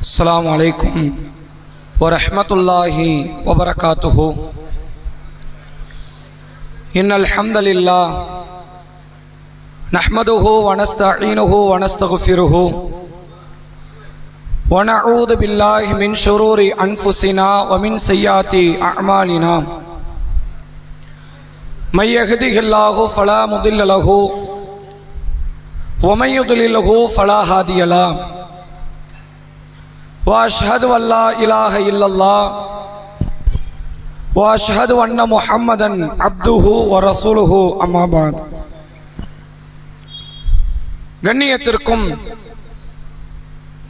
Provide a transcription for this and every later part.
السلام عليكم ورحمة الله وبركاته. إن الحمد لله نحمده ونستعينه ونستغفره ونعوذ بالله من شرور أنفسنا ومن سيئات أعمالنا. من يهده الله فلا مضل له ومن يضلله فلا هادي له. وأشهد أن لا إله إلا الله وأشهد أن محمدا عبده ورسوله أما بعد. கண்ணியத்திற்கும்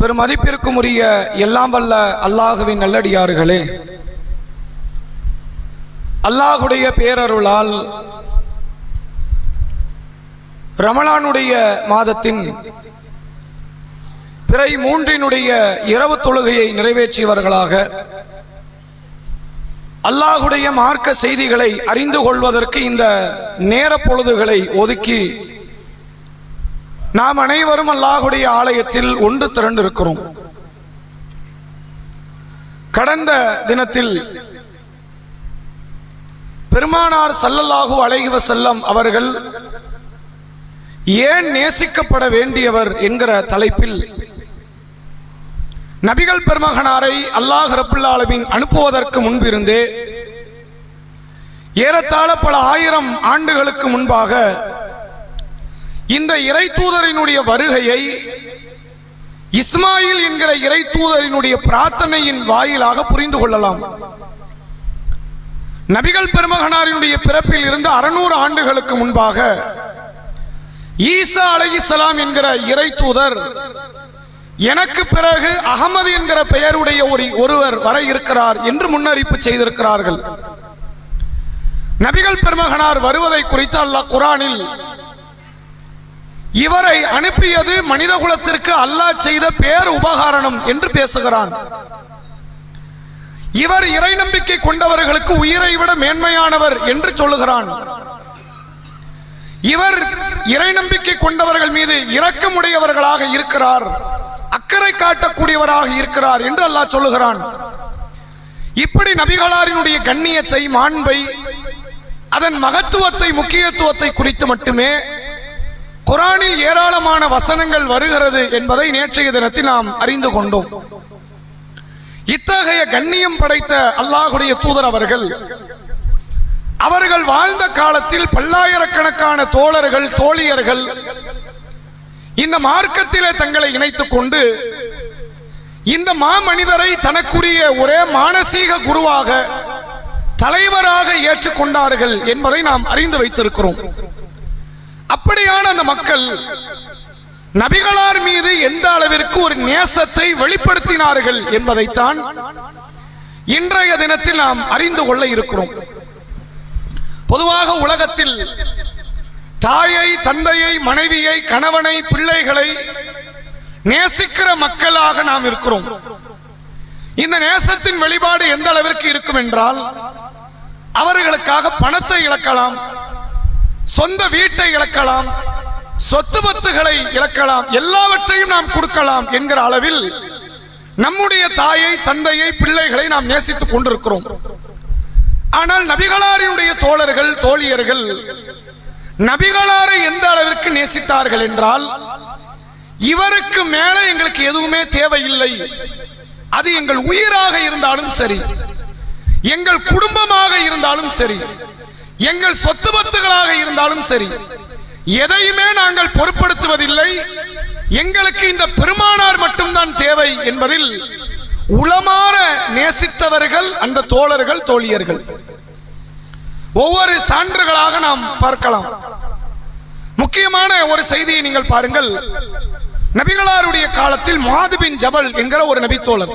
பெருமதிப்பிற்கும் உரிய எல்லாம் வல்ல அல்லாஹுவின் நல்லடியார்களே, அல்லாஹுடைய பேரருளால் ரமலானுடைய மாதத்தின் பிறை 3 இரவு தொழுகையை நிறைவேற்றியவர்களாக அல்லாஹுடைய மார்க்க செய்திகளை அறிந்து கொள்வதற்கு இந்த நேர பொழுதுகளை ஒதுக்கி நாம் அனைவரும் அல்லாஹுடைய ஆலயத்தில் ஒன்று திரண்டிருக்கிறோம். கடந்த தினத்தில் பெருமானார் ஸல்லல்லாஹு அலைஹி வஸல்லம் அவர்கள் ஏன் நேசிக்கப்பட வேண்டியவர் என்கிற தலைப்பில் நபிகள் பெருமகனாரை அல்லாஹ் ரப்புல் ஆலமீன் அனுப்புவதற்கு முன்பிருந்தே ஏறத்தாழ பல ஆயிரம் ஆண்டுகளுக்கு முன்பாக இந்த இறை தூதரினுடைய வருகையை இஸ்மாயில் என்கிற இறை தூதரினுடைய பிரார்த்தனையின் வாயிலாக புரிந்து கொள்ளலாம். நபிகள் பெருமகனாரினுடைய பிறப்பில் இருந்து 600 ஆண்டுகளுக்கு முன்பாக ஈசா அலைஹிஸ்ஸலாம் என்கிற இறை தூதர் எனக்கு பிறகு அகமது என்கிற பெயருடைய ஒருவர் வர இருக்கிறார் என்று முன்னறிப்பு செய்திருக்கிறார்கள். நபிகள் பெருமகனார் வருவதை குறித்து அல்லாஹ் குர்ஆனில் இவரை அனுப்பியது மனிதகுலத்திற்கு அல்லாஹ் செய்த பேர் உபகாரணம் என்று பேசுகிறான். இவர் இறை நம்பிக்கை கொண்டவர்களுக்கு உயிரை விட மேன்மையானவர் என்று சொல்லுகிறான். இவர் இறை நம்பிக்கை கொண்டவர்கள் மீது இரக்கமுடையவர்களாக இருக்கிறார், அக்கறை காட்டக்கூடியவராக இருக்கிறார் என்று அல்லாஹ் சொல்லுகிறான். இப்படி நபிகளாரினுடைய கண்ணியத்தை, மாண்பை, அதன் மகத்துவத்தை, முக்கியத்துவத்தை குறித்து மட்டுமே குர்ஆனில் ஏராளமான வசனங்கள் வருகிறது என்பதை நேற்றைய தினத்தில் நாம் அறிந்து கொண்டோம். இத்தகைய கண்ணியம் படைத்த அல்லாஹுடைய தூதர் அவர்கள் வாழ்ந்த காலத்தில் பல்லாயிரக்கணக்கான தோழர்கள், தோழியர்கள் இந்த மார்க்கத்திலே தங்களை இணைத்துக் கொண்டு இந்த மாமனிதரை தனக்குரிய ஒரே மானசீக குருவாக, தலைவராக ஏற்றுக்கொண்டார்கள் என்பதை நாம் அறிந்து வைத்திருக்கிறோம். அப்படியான அந்த மக்கள் நபிகளார் மீது எந்த அளவிற்கு ஒரு நேசத்தை வெளிப்படுத்தினார்கள் என்பதைத்தான் இன்றைய தினத்தில் நாம் அறிந்து கொள்ள இருக்கிறோம். பொதுவாக உலகத்தில் தாயை, தந்தையை, மனைவியை, கணவனை, பிள்ளைகளை நேசிக்கிற மக்களாக நாம் இருக்கிறோம். இந்த நேசத்தின் வெளிப்பாடு எந்த அளவிற்கு இருக்கும் என்றால், அவர்களுக்காக பணத்தை இழக்கலாம், சொந்த வீட்டை இழக்கலாம், சொத்து பத்துகளை இழக்கலாம், எல்லாவற்றையும் நாம் கொடுக்கலாம் என்கிற அளவில் நம்முடைய தாயை, தந்தையை, பிள்ளைகளை நாம் நேசித்துக் கொண்டிருக்கிறோம். ஆனால் நபிகளாரினுடைய தோழர்கள், தோழியர்கள் நபிகளாரை எந்த அளவிற்கு நேசித்தார்கள் என்றால், இவருக்கு மேலே எங்களுக்கு எதுவுமே தேவையில்லை, அது எங்கள் உயிராக இருந்தாலும் சரி, எங்கள் குடும்பமாக இருந்தாலும் சரி, எங்கள் சொத்து பத்துகளாக இருந்தாலும் சரி, எதையுமே நாங்கள் பொருட்படுத்துவதில்லை, எங்களுக்கு இந்த பெருமானார் மட்டும்தான் தேவை என்பதில் உளமாற நேசித்தவர்கள் அந்த தோழர்கள், தோழியர்கள். ஒவ்வொரு சான்றுகளாக நாம் பார்க்கலாம். முக்கியமான ஒரு செய்தியை நீங்கள் பாருங்கள். நபிகளாருடைய காலத்தில் முஆது பின் ஜபல் என்கிற ஒரு நபி தோழர்,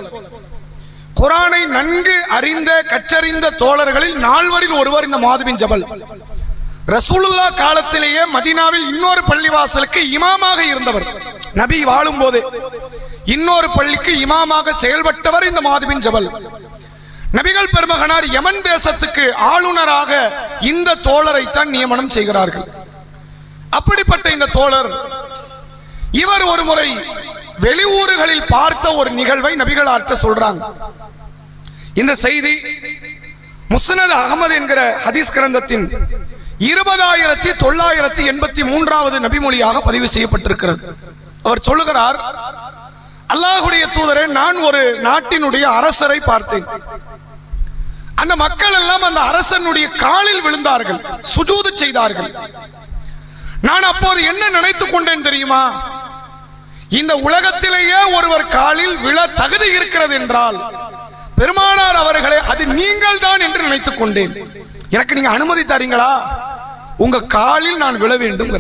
குர்ஆனை நன்கு அறிந்த, கற்றறிந்த தோழர்களில் 4வரில் ஒருவர் இந்த முஆது பின் ஜபல். ரசூலுல்லாஹ் காலத்திலேயே மதீனாவில் இன்னொரு பள்ளிவாசலுக்கு இமாமாக இருந்தவர். நபி வாழும் போது இன்னொரு பள்ளிக்கு இமாமாக செயல்பட்டவர் இந்த முஆது பின் ஜபல். நபிகள் பெருமகனார் யமன் தேசத்துக்கு ஆளுநராக இந்த தோழரைத்தான் நியமனம் செய்கிறார்கள். அப்படிப்பட்ட இந்த தோழர் இவர் ஒரு முறை வெளியூர்களில் பார்த்த ஒரு நிகழ்வை நபிகளார்ட்ட சொல்றாங்க. இந்த செய்தி முஸ்னத் அகமது என்கிற ஹதீஸ் கிரந்தத்தின் 20983வது நபிமொழியாக பதிவு செய்யப்பட்டிருக்கிறது. அவர் சொல்லுகிறார், அல்லாஹ்வுடைய தூதரே, நான் ஒரு நாட்டினுடைய அரசரை பார்த்தேன். அந்த மக்கள் எல்லாம் அந்த அரசனுடைய காலில் விழுந்தார்கள், சுஜூது செய்தார்கள். நான் அப்போது என்ன நினைத்துக் கொண்டேன் தெரியுமா? இந்த உலகத்திலேயே ஒருவர் காலில் விழ தகுதி இருக்கிறது என்றால் பெருமானார் அவர்களே அது நீங்கள் தான் என்று நினைத்துக் கொண்டேன். எனக்கு நீங்க அனுமதி தரீங்களா? உங்க காலில் நான் விழ வேண்டும்.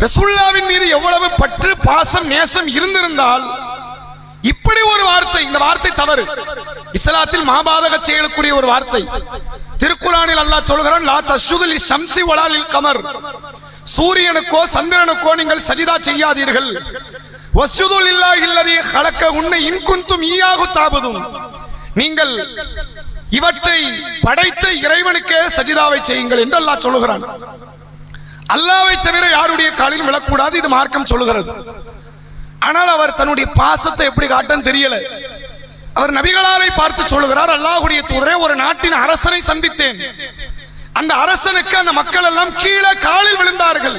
ரசூலுல்லாஹ்வின் மீது எவ்வளவு பற்று, பாசம், நேசம் இருந்திருந்தால் இப்படி ஒரு வார்த்தை, இந்த வார்த்தை தவறு, இஸ்லாத்தில் மாபாதக செய்யக்கூடிய ஒரு வார்த்தை. திருக்குர்ஆனில் அல்லாஹ் சொல்கிறான், லா தஸ்ஜுது லிஷம்ஸி வலா லில் கமர், சூரியனுக்கோ சந்திரனுக்கோ நீங்கள் சஜிதா செய்யாதீர்கள். வஸ்ஜுது லில்லாஹி அல்லதி ஹலகஹுன்ன இன் குன்தும் ஈயாஹு தஅபுதுன், நீங்கள் இவற்றை படைத்த இறைவனுக்கே சஜிதாவை செய்யுங்கள் என்று அல்லாஹ் சொல்லுகிறான். அல்லாஹ்வை தவிர யாருடைய காலில் விழக்கூடாது, இது மார்க்கம் சொல்லுகிறது. ஆனால் அவர் தன்னுடைய பாசத்தை எப்படி காட்டன்னு தெரியல. அவர் நபிகளாரை பார்த்து சொல்லுகிறார், அல்லாஹ்வுடைய தூதரே, ஒரு நாட்டின் அரசனை சந்தித்தேன். அந்த அரசனுக்கு அந்த மக்கள் எல்லாம் கீழே காலில் விழுந்தார்கள்.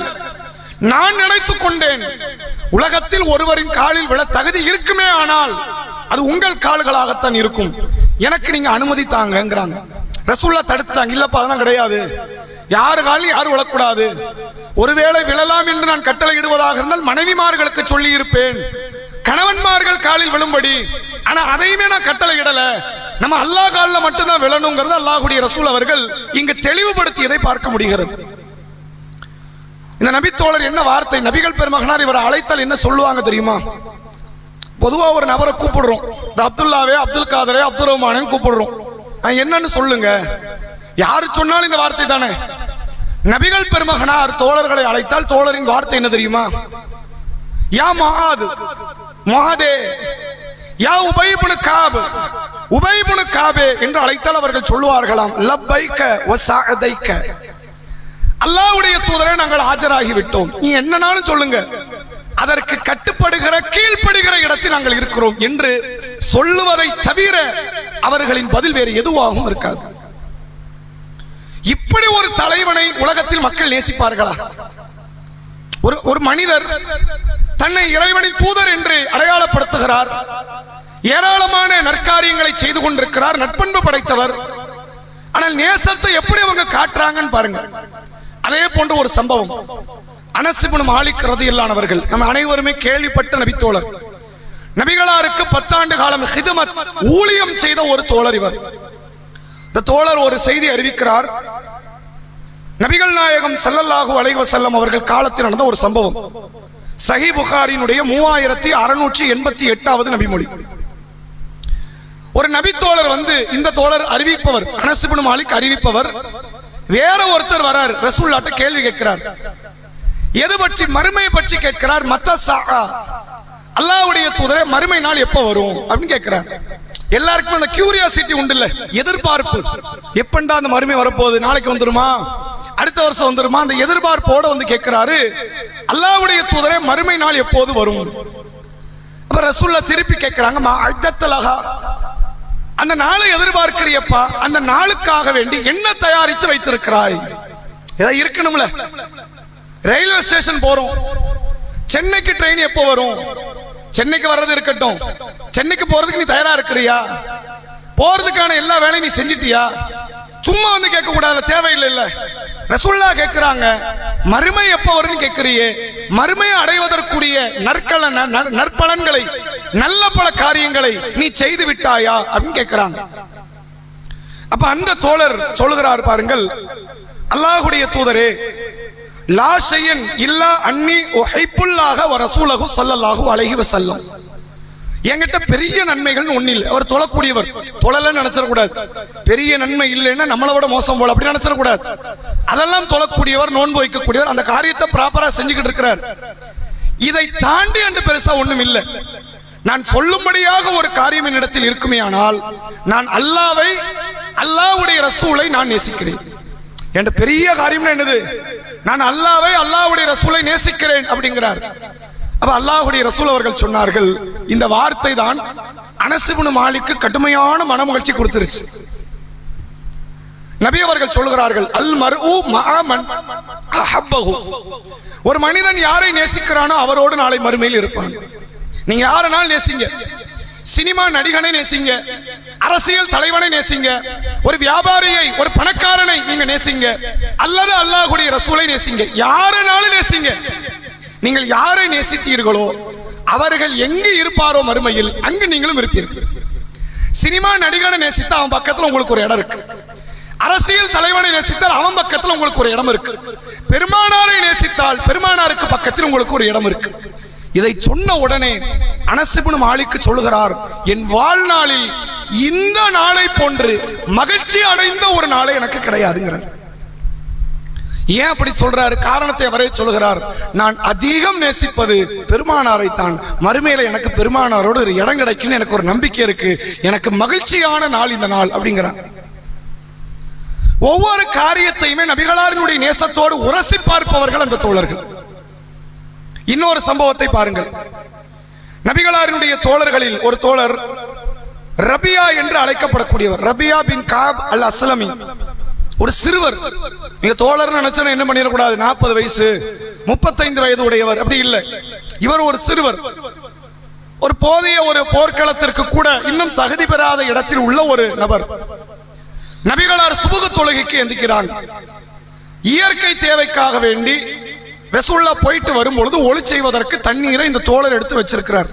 நான் நினைத்துக் கொண்டேன், உலகத்தில் ஒருவரின் காலில் விழ தகுதி இருக்குமே ஆனால் அது உங்கள் கால்களாகத்தான் இருக்கும், எனக்கு நீங்க அனுமதி தாங்கங்கிறாங்க. ரசூலுல்லாஹ் தடுத்துட்டாங்க, இல்லப்பா அதெல்லாம் கிடையாது, யாரு காலில் யாரும் விழக்கூடாது. ஒருவேளை விழலாம் என்று நான் கட்டளை இடுவதாக இருந்தால் மனைவிமார்களுக்கு சொல்லி இருப்பேன், கணவன்மார்கள் காலில் விழும்படி. ஆனா அதையுமே நான் கட்டளை இடல, நம்ம அல்லாஹ் காலில் மட்டும்தான் விழணுங்கிறது அல்லாஹ்வுடைய ரசூல் அவர்கள் இங்கு தெளிவுபடுத்தியதை பார்க்க முடிகிறது. இந்த நபித்தோழர் என்ன வார்த்தை, நபிகள் பெருமகனார் இவரை அழைத்தால் என்ன சொல்லுவாங்க தெரியுமா? பொதுவா ஒரு நபரை கூப்பிடுறோம், இந்த அப்துல்லாவே, அப்துல் காதரே, அப்துல் ரஹ்மானே கூப்பிடுறோம், என்னன்னு சொல்லுங்க, யாரு சொன்னாலும் இந்த வார்த்தை தானே. நபிகள் பெருமகனார் தோழர்களை அழைத்தால் தோழரின் வார்த்தை என்ன தெரியுமா? யா முஆத், முஆதே, யா உபை இப்னு காப், உபை இப்னு காபே என்று அழைத்தால் அவர்கள் சொல்லுவார்களாம், லப்பைக வ சஅதைக, அல்லாஹ்வுடைய தூதரே நாங்கள் ஆஜராகி விட்டோம், நீ என்னன்னாலும் சொல்லுங்க, அதற்கு கட்டுப்படுகிற கீழ்ப்படுகிற இடத்தில் நாங்கள் இருக்கிறோம் என்று சொல்லுவதை தவிர அவர்களின் பதில் வேறு எதுவாகவும் இருக்காது. இப்படி ஒரு தலைவனை உலகத்தில் மக்கள் நேசிப்பார்களா? ஒரு மனிதர் தன்னை இறைவனின் தூதர் என்று அடையாளப்படுத்துகிறார், ஏராளமான நற்காரியங்களை செய்து கொண்டிருக்கிறார், நட்பண்பு படைத்தவர். ஆனால் நேசத்தை எப்படி அவங்க காட்டுறாங்கன்னு பாருங்க. அதே போன்ற ஒரு சம்பவம், அனஸ் இப்னு மாலிக் ரலியல்லாஹு அவர்கள், நம்ம அனைவருமே கேள்விப்பட்ட நபித்தோழர். நபிகளாருக்கு 10 ஆண்டு காலம் ஹிதமத், ஊழியம் செய்த ஒரு தோழர் இவர். இந்த தோழர் ஒரு செய்தி அறிவிக்கிறார். நபிகள் நாயகம் ஸல்லல்லாஹு அலைஹி வஸல்லம் அவர்கள் காலத்தில் நடந்த ஒரு சம்பவம். சஹீஹ் புகாரியினுடைய 3688வது நபிமொழி. ஒரு நபித்தோழர் வந்து, இந்த தோழர் அறிவிப்பவர், அனஸ் இப்னு மாலிக் அறிவிப்பவர். வேற ஒருத்தர் வரார், ரசூலுல்லாஹ்ட்ட கேள்வி கேட்கிறார். எது பற்றி? மறுமையை பற்றி கேட்கிறார். மத்த ஸஆ, அல்லாஹ்வுடைய தூதரே மறுமை நாள் எப்ப வரும் அப்படின்னு கேட்கிறார். எல்லாருக்கும் அந்த கியூரியாசிட்டி உண்டு இல்ல, எதிர்பார்ப்பு, எப்பண்டா அந்த மறுமை வரப்போகுது, நாளைக்கு வந்துருமா, அடுத்த வருஷம் வந்துருமா, அந்த எதிர்பார்ப்போட வந்து கேட்கிறாரு, அல்லாஹ்வுடைய தூதரே மறுமை நாள் எப்போது வரும்? அப்ப ரசூலுல்லாஹ் திருப்பி கேட்கிறாங்க, மா அஜ்தலஹா, அந்த நாளை எதிர்பார்க்கிறியப்பா, அந்த நாளுக்காக வேண்டி என்ன தயாரித்து வைத்திருக்கிறாய்? ஏதாவது இருக்கணும்ல. ரயில்வே ஸ்டேஷன் போறோம், சென்னைக்கு ட்ரெயின் எப்போ வரும்? சென்னைக்கு வர்றது இருக்கட்டும், சென்னைக்கு போறதுக்கு நீ தயாரா இருக்கிறியா? போறதுக்கான எல்லா வேலையும் நீ செஞ்சிட்டியா? சும்மா வந்து கேட்க கூடாது, தேவையில்லை இல்ல. ரசூலுல்லாஹ் கேட்கிறாங்க, மறுமை எப்ப வரும்னு கேட்கிறியே, மறுமையை அடைவதற்குரிய நற்பலன்களை, நல்ல பல காரியங்களை நீ செய்து விட்டாயா அப்படின்னு கேட்கிறாங்க. அப்ப அந்த தோழர் சொல்லுகிறார் பாருங்கள், அல்லாஹ்வுடைய தூதரே, லா ஷையன் இல்லா அன்னி உஹிப்புல்லாஹ வ ரசூலஹு ஸல்லல்லாஹு அலைஹி வஸல்லம், என்கிட்ட பெரிய நன்மைகள் ஒண்ணு இல்லை. அவர் தொழக்கூடியவர், தொழலன்னு நினைச்சிடக்கூடாது. பெரிய நன்மை இல்லைன்னா நம்மளை விட மோசம் போல அப்படி நினைச்சிடக்கூடாது. அதெல்லாம் தொழக்கூடியவர், நோன்பு வைக்கக்கூடியவர், அந்த காரியத்தை ப்ராப்பரா செஞ்சுக்கிட்டு இருக்கிறார். இதை தாண்டி என்று பெருசா ஒண்ணும் இல்லை. நான் சொல்லும்படியாக ஒரு காரியம் என்னிடத்தில் இருக்குமே ஆனால் நான் அல்லாஹ்வை, அல்லாஹ்வுடைய ரசூலை நான் நேசிக்கிறேன். என்ற பெரிய காரியம் என்னது? நான் அல்லாஹ்வை, அல்லாஹ்வுடைய ரசூலை நேசிக்கிறேன் அப்படிங்கிறார். அப்ப அல்லாஹ்வுடைய ரசூல் அவர்கள் சொன்னார்கள், இந்த வார்த்தை தான் அனஸ் இப்னு மாலிக்கு கடுமையான மனமகிழ்ச்சி கொடுத்துருச்சு. நபி அவர்கள் சொல்கிறார்கள், அல் மர்உ மஅ மன் அஹப்பஹு, ஒரு மனிதன் யாரை நேசிக்கிறானோ அவரோடு நாளை மறுமையில் இருப்பான். நீங்க யாரனாலும் நேசிங்க, சினிமா நடிகனை நேசிங்க, அரசியல் தலைவனை நேசிங்க, ஒரு வியாபாரியை, ஒரு பணக்காரனை நீங்க நேசிங்க, அல்லது அல்லாஹ்வுடைய ரசூலை நேசிங்க, யாரனாலும் நேசிங்க. நீங்கள் யாரை நேசித்தீர்களோ அவர்கள் எங்கு இருப்பாரோ மறுமையில் அங்கு நீங்களும் இருப்பீர்கள். சினிமா நடிகனை நேசித்தா அவன் பக்கத்துல உங்களுக்கு ஒரு இடம் இருக்கு, அரசியல் தலைவனை நேசித்தால் அவன் பக்கத்தில் உங்களுக்கு ஒரு இடம் இருக்கு, பெருமானாரை நேசித்தால் பெருமானாருக்கு பக்கத்தில் உங்களுக்கு ஒரு இடம் இருக்கு. இதை சொன்ன உடனே அனஸ் இப்னு மாலிக் சொல்லுகிறார், என் வாழ்நாளில் இந்த நாளை போன்று மகிழ்ச்சி அடைந்த ஒரு நாளை எனக்கு கிடையாதுங்கிறார். ஏன் அப்படி சொல்றாரு? காரணத்தை அவரே சொல்லுகிறார், நான் அதிகம் நேசிப்பது பெருமானாரை தான், மறுமையில எனக்கு பெருமானாரோடு ஒரு இடம் கிடைக்கும், எனக்கு ஒரு நம்பிக்கை இருக்கு, எனக்கு மகிழ்ச்சியான நாள் இந்த நாள் அப்படிங்கிறார். ஒவ்வொரு காரியத்தையுமே நபிகளாரினுடைய நேசத்தோடு உரசி பார்ப்பவர்கள் அந்த தோழர்கள். இன்னொரு சம்பவத்தை பாருங்கள். நபிகளாரினுடைய தோழர்களில் ஒரு தோழர் ரபியா என்று அழைக்கப்படக்கூடியவர், ரபியா பின் காப் அல் அஸ்லமி, ஒரு சிறுவர். நீங்க தோழர் நினைச்சா என்ன பண்ணிடக்கூடாது, 40 வயசு 35 வயது உடையவர் அப்படி இல்லை. இவர் ஒரு சிறுவர், ஒரு போதிய ஒரு போர்க்களத்திற்கு கூட இன்னும் தகுதி பெறாத இடத்தில் உள்ள ஒரு நபர். நபிகளார் சுபுக தொழுகைக்கு எந்திக்கிறாங்க. இயற்கை தேவைக்காக வேண்டி ரசூல்லா போயிட்டு வரும்பொழுது ஒளி செய்வதற்கு தண்ணீரை இந்த தோழர் எடுத்து வச்சிருக்கிறார்.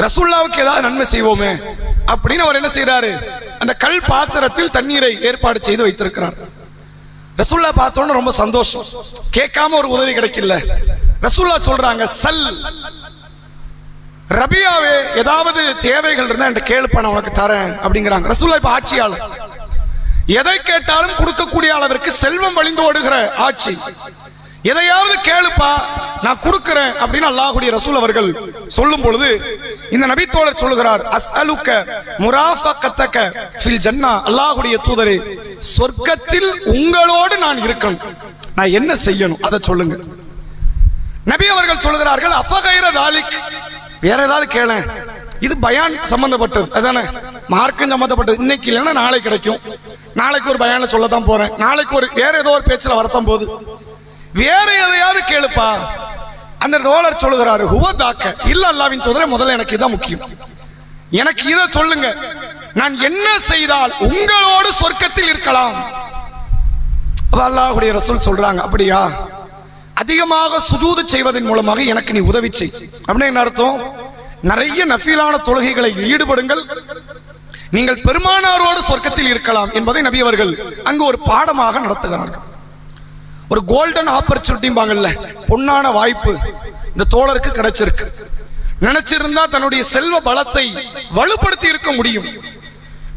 ரசூல்லாவுக்கு ஏதாவது நன்மை செய்வோமே அப்படின்னு அவர் என்ன செய்யறாரு, அந்த கல் பாத்திரத்தில் தண்ணீரை ஏற்பாடு செய்து வைத்திருக்கிறார். ரசூல்லா பார்த்தோன்னு ரொம்ப சந்தோஷம், கேட்காம ஒரு உதவி கிடைக்கல. ரசூல்லா சொல்றாங்க, சல் ரபியாவே, ஏதாவது தேவைகள் இருந்தா என்கிட்ட கேளுப்பா, நான் உனக்கு தரேன் அப்படிங்கிறாங்க. ரசூல்லா இப்ப ஆட்சியாளர், எதை கேட்டாலும் கொடுக்கக்கூடிய அளவிற்கு செல்வம் வழிந்து ஓடுகிற ஆட்சி. எதையாவது கேளுப்பா நான் கொடுக்கிறேன் அப்படின்னு அல்லாஹ்வுடைய ரசூல் அவர்கள் சொல்லும் பொழுது இந்த நபி தோழர் சொல்லுகிறார், அஸ்அலுக முராஃபகத்தக ஃபில் ஜன்னா, அல்லாஹ்வுடைய தூதரே சொர்க்கத்தில் உங்களோடு நான் இருக்கணும், நான் என்ன செய்யணும் அதை சொல்லுங்க. நபி அவர்கள் சொல்லுகிறார்கள், அஃபகைர தாலிக், வேற ஏதாவது கேள, இது பயான் சம்பந்தப்பட்டது அதானே, மார்க்கம் சம்பந்தப்பட்டது, இன்னைக்கு இல்லைன்னா நாளை கிடைக்கும், நாளைக்கு ஒரு பயானை சொல்லத்தான் போறேன், நாளைக்கு ஒரு வேற ஏதோ ஒரு பேச்சுல வரத்தான் போகுது, வேற எதையாவது கேளுப்பா. அந்த தோழர் சொல்லுகிறாரு, ஹுவதாக்க, இல்ல அல்லாஹ்வின் தூதரே, முதல்ல எனக்கு இதான் முக்கியம், எனக்கு இதை சொல்லுங்க, நான் என்ன செய்தால் உங்களோடு சொர்க்கத்தில் இருக்கலாம். அல்லாஹ்வுடைய ரசூல் சொல்றாங்க, அப்படியா, அதிகமாக சுஜூது செய்வதன் மூலமாக எனக்கு நீ உதவி செய். அப்படின்னு என்ன அர்த்தம்? நிறைய நஃபீலான தொழுகைகளை ஈடுபடுங்கள், நீங்கள் பெருமானாரோடு சொர்க்கத்தில் இருக்கலாம் என்பதை நபி அவர்கள் அங்கு ஒரு பாடமாக நடத்துகிறார்கள். ஒரு கோல்டன் ஆப்பர்ச்சுனிட்டிம்பாங்கல்ல, பொன்னான வாய்ப்பு இந்த தோழருக்கு கிடைச்சிருக்கு. நினைச்சிருந்தா தன்னுடைய செல்வ பலத்தை வலுப்படுத்தி இருக்க முடியும்.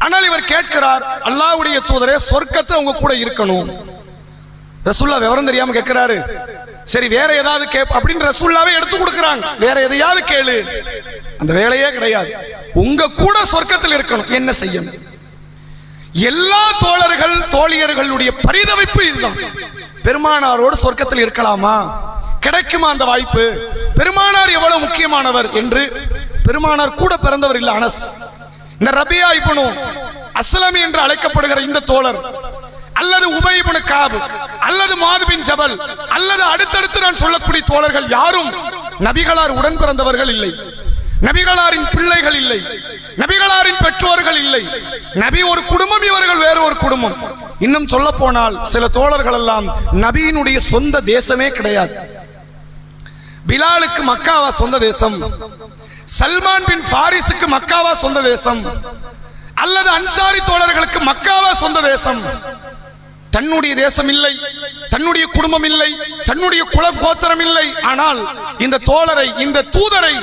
ஆனால் இவர் கேட்கிறார், அல்லாஹ்வுடைய தூதரே சொர்க்கத்தை உங்க கூட இருக்கணும். ரசூல்லா விவரம் தெரியாம கேட்கிறாரு, சரி வேற ஏதாவது கேப் அப்படின்னு ரசூல்லாவே எடுத்து கொடுக்கிறாங்க, வேற எதையாவது கேளு, அந்த வேலையே கிடையாது, உங்க கூட சொர்க்கத்தில் இருக்கணும், என்ன செய்யணும்? எல்லா தோழர்கள் தோழியர்களுடைய பரிதவிப்பு இதுதான், பெருமானாரோடு சொர்க்கத்தில் இருக்கலாமா, கிடைக்குமா அந்த வாய்ப்பு, பெருமானார் எவ்வளவு முக்கியமானவர் என்று. பெருமானார் கூட பிறந்தவர் இல்ல அனஸ், இந்த ரபியா இப்னு அஸ்லமி என்று அழைக்கப்படுகிற இந்த தோழர், அல்லது உபை இப்னு காப், அல்லது முஆத் பின் ஜபல், அல்லது அடுத்தடுத்து நான் சொல்லக்கூடிய தோழர்கள் யாரும் நபிகளார் உடன் பிறந்தவர்கள் இல்லை, நபிகளாரின் பிள்ளைகள் இல்லை, நபிகளாரின் பெற்றோர்கள் இல்லை. நபி ஒரு குடும்பம், இவர்கள் வேறு ஒரு குடும்பம். இன்னும் சொல்ல போனால் சில தோழர்கள் எல்லாம் நபியினுடைய சொந்த தேசமே கிடையாது. பிலாலுக்கு மக்காவா சொந்த தேசம், சல்மான் பின் ஃபாரிஸுக்கு மக்காவா சொந்த தேசம், அல்லது அன்சாரி தோழர்களுக்கு மக்காவா சொந்த தேசம். தன்னுடைய தேசம் இல்லை, தன்னுடைய குடும்பம் இல்லை, தன்னுடைய குல கோத்திரம் இல்லை. ஆனால் இந்த தோழரை, இந்த தூதரை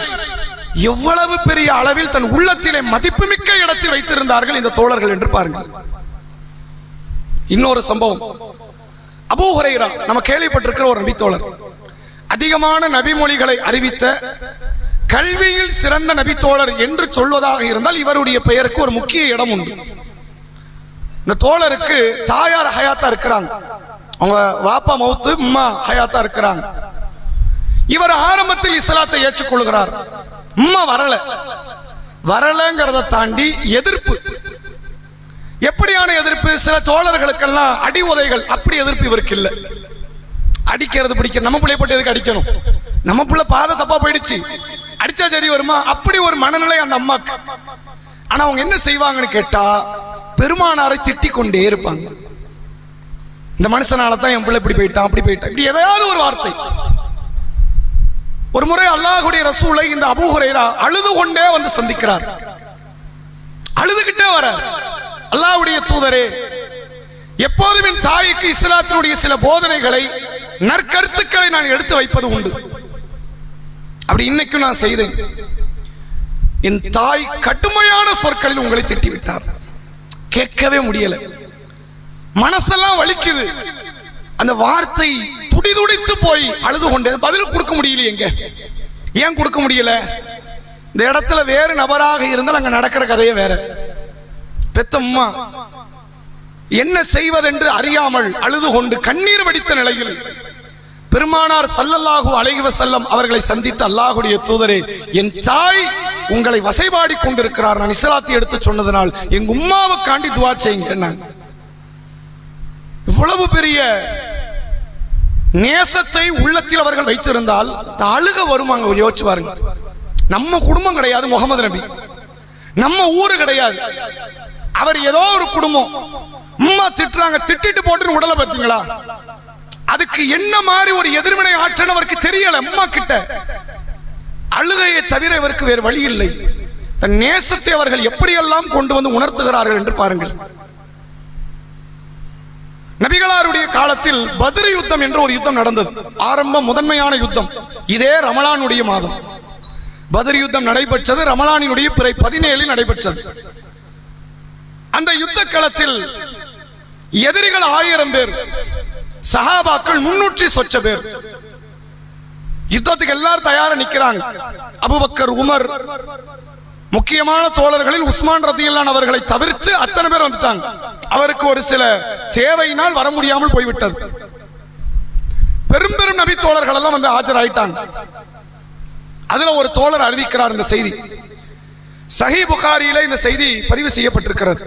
எவ்வளவு பெரிய அளவில் தன் உள்ளத்திலே மதிப்புமிக்க இடத்தில் வைத்திருந்தார்கள் இந்த தோழர்கள் என்று பாருங்கள். இன்னொரு சம்பவம், அபூ ஹுரைரா, நம்ம கேள்விப்பட்டிருக்கிற ஒரு நபி தோழர், அதிகமான நபிமொழிகளை அறிவித்த கல்வியில் சிறந்த நபி தோழர் என்று சொல்வதாக இருந்தால் இவருடைய பெயருக்கு ஒரு முக்கிய இடம் உண்டு. இந்த தோழருக்கு தாயார் ஹயாத்தா இருக்கிறாங்க, அவங்க வாப்பா மௌத்து, அம்மா ஹயாத்தா இருக்கிறாங்க. இவர் ஆரம்பத்தில் இஸ்லாத்தை ஏற்றுக்கொள்கிறார். உம்மா வரலங்கிறத தாண்டி எதிர்ப்பு. எப்படியான எதிர்ப்பு? சில தோழர்களுக்கெல்லாம் அடி உதைகள், அப்படி எதிர்ப்பு இவருக்கு இல்லை. அடிக்கிறது பிடிக்க, நம்ம பிள்ளை போட்டு எதுக்கு அடிக்கணும், நம்ம பிள்ளை பாதை தப்பா போயிடுச்சு, அடிச்சா சரி வருமா, அப்படி ஒரு மனநிலை அந்த அம்மாக்கு. ஆனா அவங்க என்ன செய்வாங்கன்னு கேட்டா, பெருமானாரை திட்டிக் கொண்டே இருப்பாங்க. இந்த மனுஷனால தான் என் பிள்ளை இப்படி போயிட்டான், அப்படி போயிட்டான், இப்படி ஏதாவது ஒரு வார்த்தை. ஒரு முறை அல்லாஹ்வுடைய ரசூலை இந்த அபூ ஹுரைரா அழுது கொண்டே வந்து சந்திக்கிறார். அழுதுகிட்டே வர, அல்லாஹ்வுடைய தூதரே, எப்போதும் என் தாய்க்கு இஸ்லாத்தினுடைய சில போதனைகளை, நற்கருத்துக்களை நான் எடுத்து வைப்பது உண்டு. அப்படி இன்னைக்கும் நான் செய்தேன். என் தாய் கடுமையான சொற்களில் உங்களை திட்டிவிட்டார். கேட்கவே முடியல, மனசெல்லாம் வலிக்குது. அந்த வார்த்தை துடிதுடித்து போய் அழுது கொண்டே, பதில் கொடுக்க முடியல. எங்க ஏன் கொடுக்க முடியல? இந்த இடத்துல வேறு நபராக இருந்தால் அங்க நடக்கிற கதையே வேற. பெத்தம்மா என்ன செய்வதென்று அறியாமல் அழுது கொண்டு கண்ணீர் வடித்த நிலையில் பெருமானார் ஸல்லல்லாஹு அலைஹி வஸல்லம் அவர்களை சந்தித்த அல்லாஹ்வுடைய தூதரே, என் தாய் உங்களை வசைபாடி கொண்டிருக்கிறார், நான் இஸ்லாத்தை எடுத்து சொன்னதனால் எங்க உம்மாவுக்காண்டி துஆ செய்யுங்க. இவ்வளவு பெரிய நேசத்தை உள்ளத்தில் அவர்கள் வைத்திருந்தால் அழுக வருமாங்க. யோசிச்சு பாருங்க. நம்ம குடும்பம் கிடையாது முகமது நபி, நம்ம ஊரு கிடையாது, அவர் ஏதோ ஒரு குடும்பம். அம்மா திட்டுறாங்க, திட்டிட்டு போட்டு உடலை பார்த்தீங்களா? அதுக்கு என்ன மாதிரி ஒரு எதிர்வினை ஆற்றல் அவருக்கு தெரியல. அம்மா கிட்ட அழுகையை தவிர இவருக்கு வேறு வழி இல்லை. தன் நேசத்தை அவர்கள் எப்படியெல்லாம் கொண்டு வந்து உணர்த்துகிறார்கள் என்று பாருங்கள். நபிகளாருடைய காலத்தில் பத்ர் யுத்தம் என்ற ஒரு யுத்தம் நடந்தது. ஆரம்ப முதன்மையான யுத்தம் இதே ரமலானுடைய மாதம். பத்ர் யுத்தம் நடைபெற்றது ரமலானினுடைய பிறை 17 நடைபெற்றது. அந்த யுத்த களத்தில் எதிரிகள் 1000 பேர், சஹாபாக்கள் 300 சொச்ச பேர். யுத்தத்துக்கு எல்லாரும் தயாரா நிக்கிறாங்க. அபூபக்கர், உமர், முக்கியமான தோழர்களில் உஸ்மான் ரதியல்லாஹு அவர்களை தவிர்த்து அத்தனை பேர் வந்துட்டாங்க. அவருக்கு ஒரு சில தேவையினால் வர முடியாமல் போய்விட்டது. பெரும் பெரும் நபி தோழர்கள் எல்லாம் வந்து ஆஜராயிட்டாங்க. அதுல ஒரு தோழர் அறிவிக்கிறார் இந்த செய்தி. சஹீஹ் புகாரியில இந்த செய்தி பதிவு செய்யப்பட்டிருக்கிறது.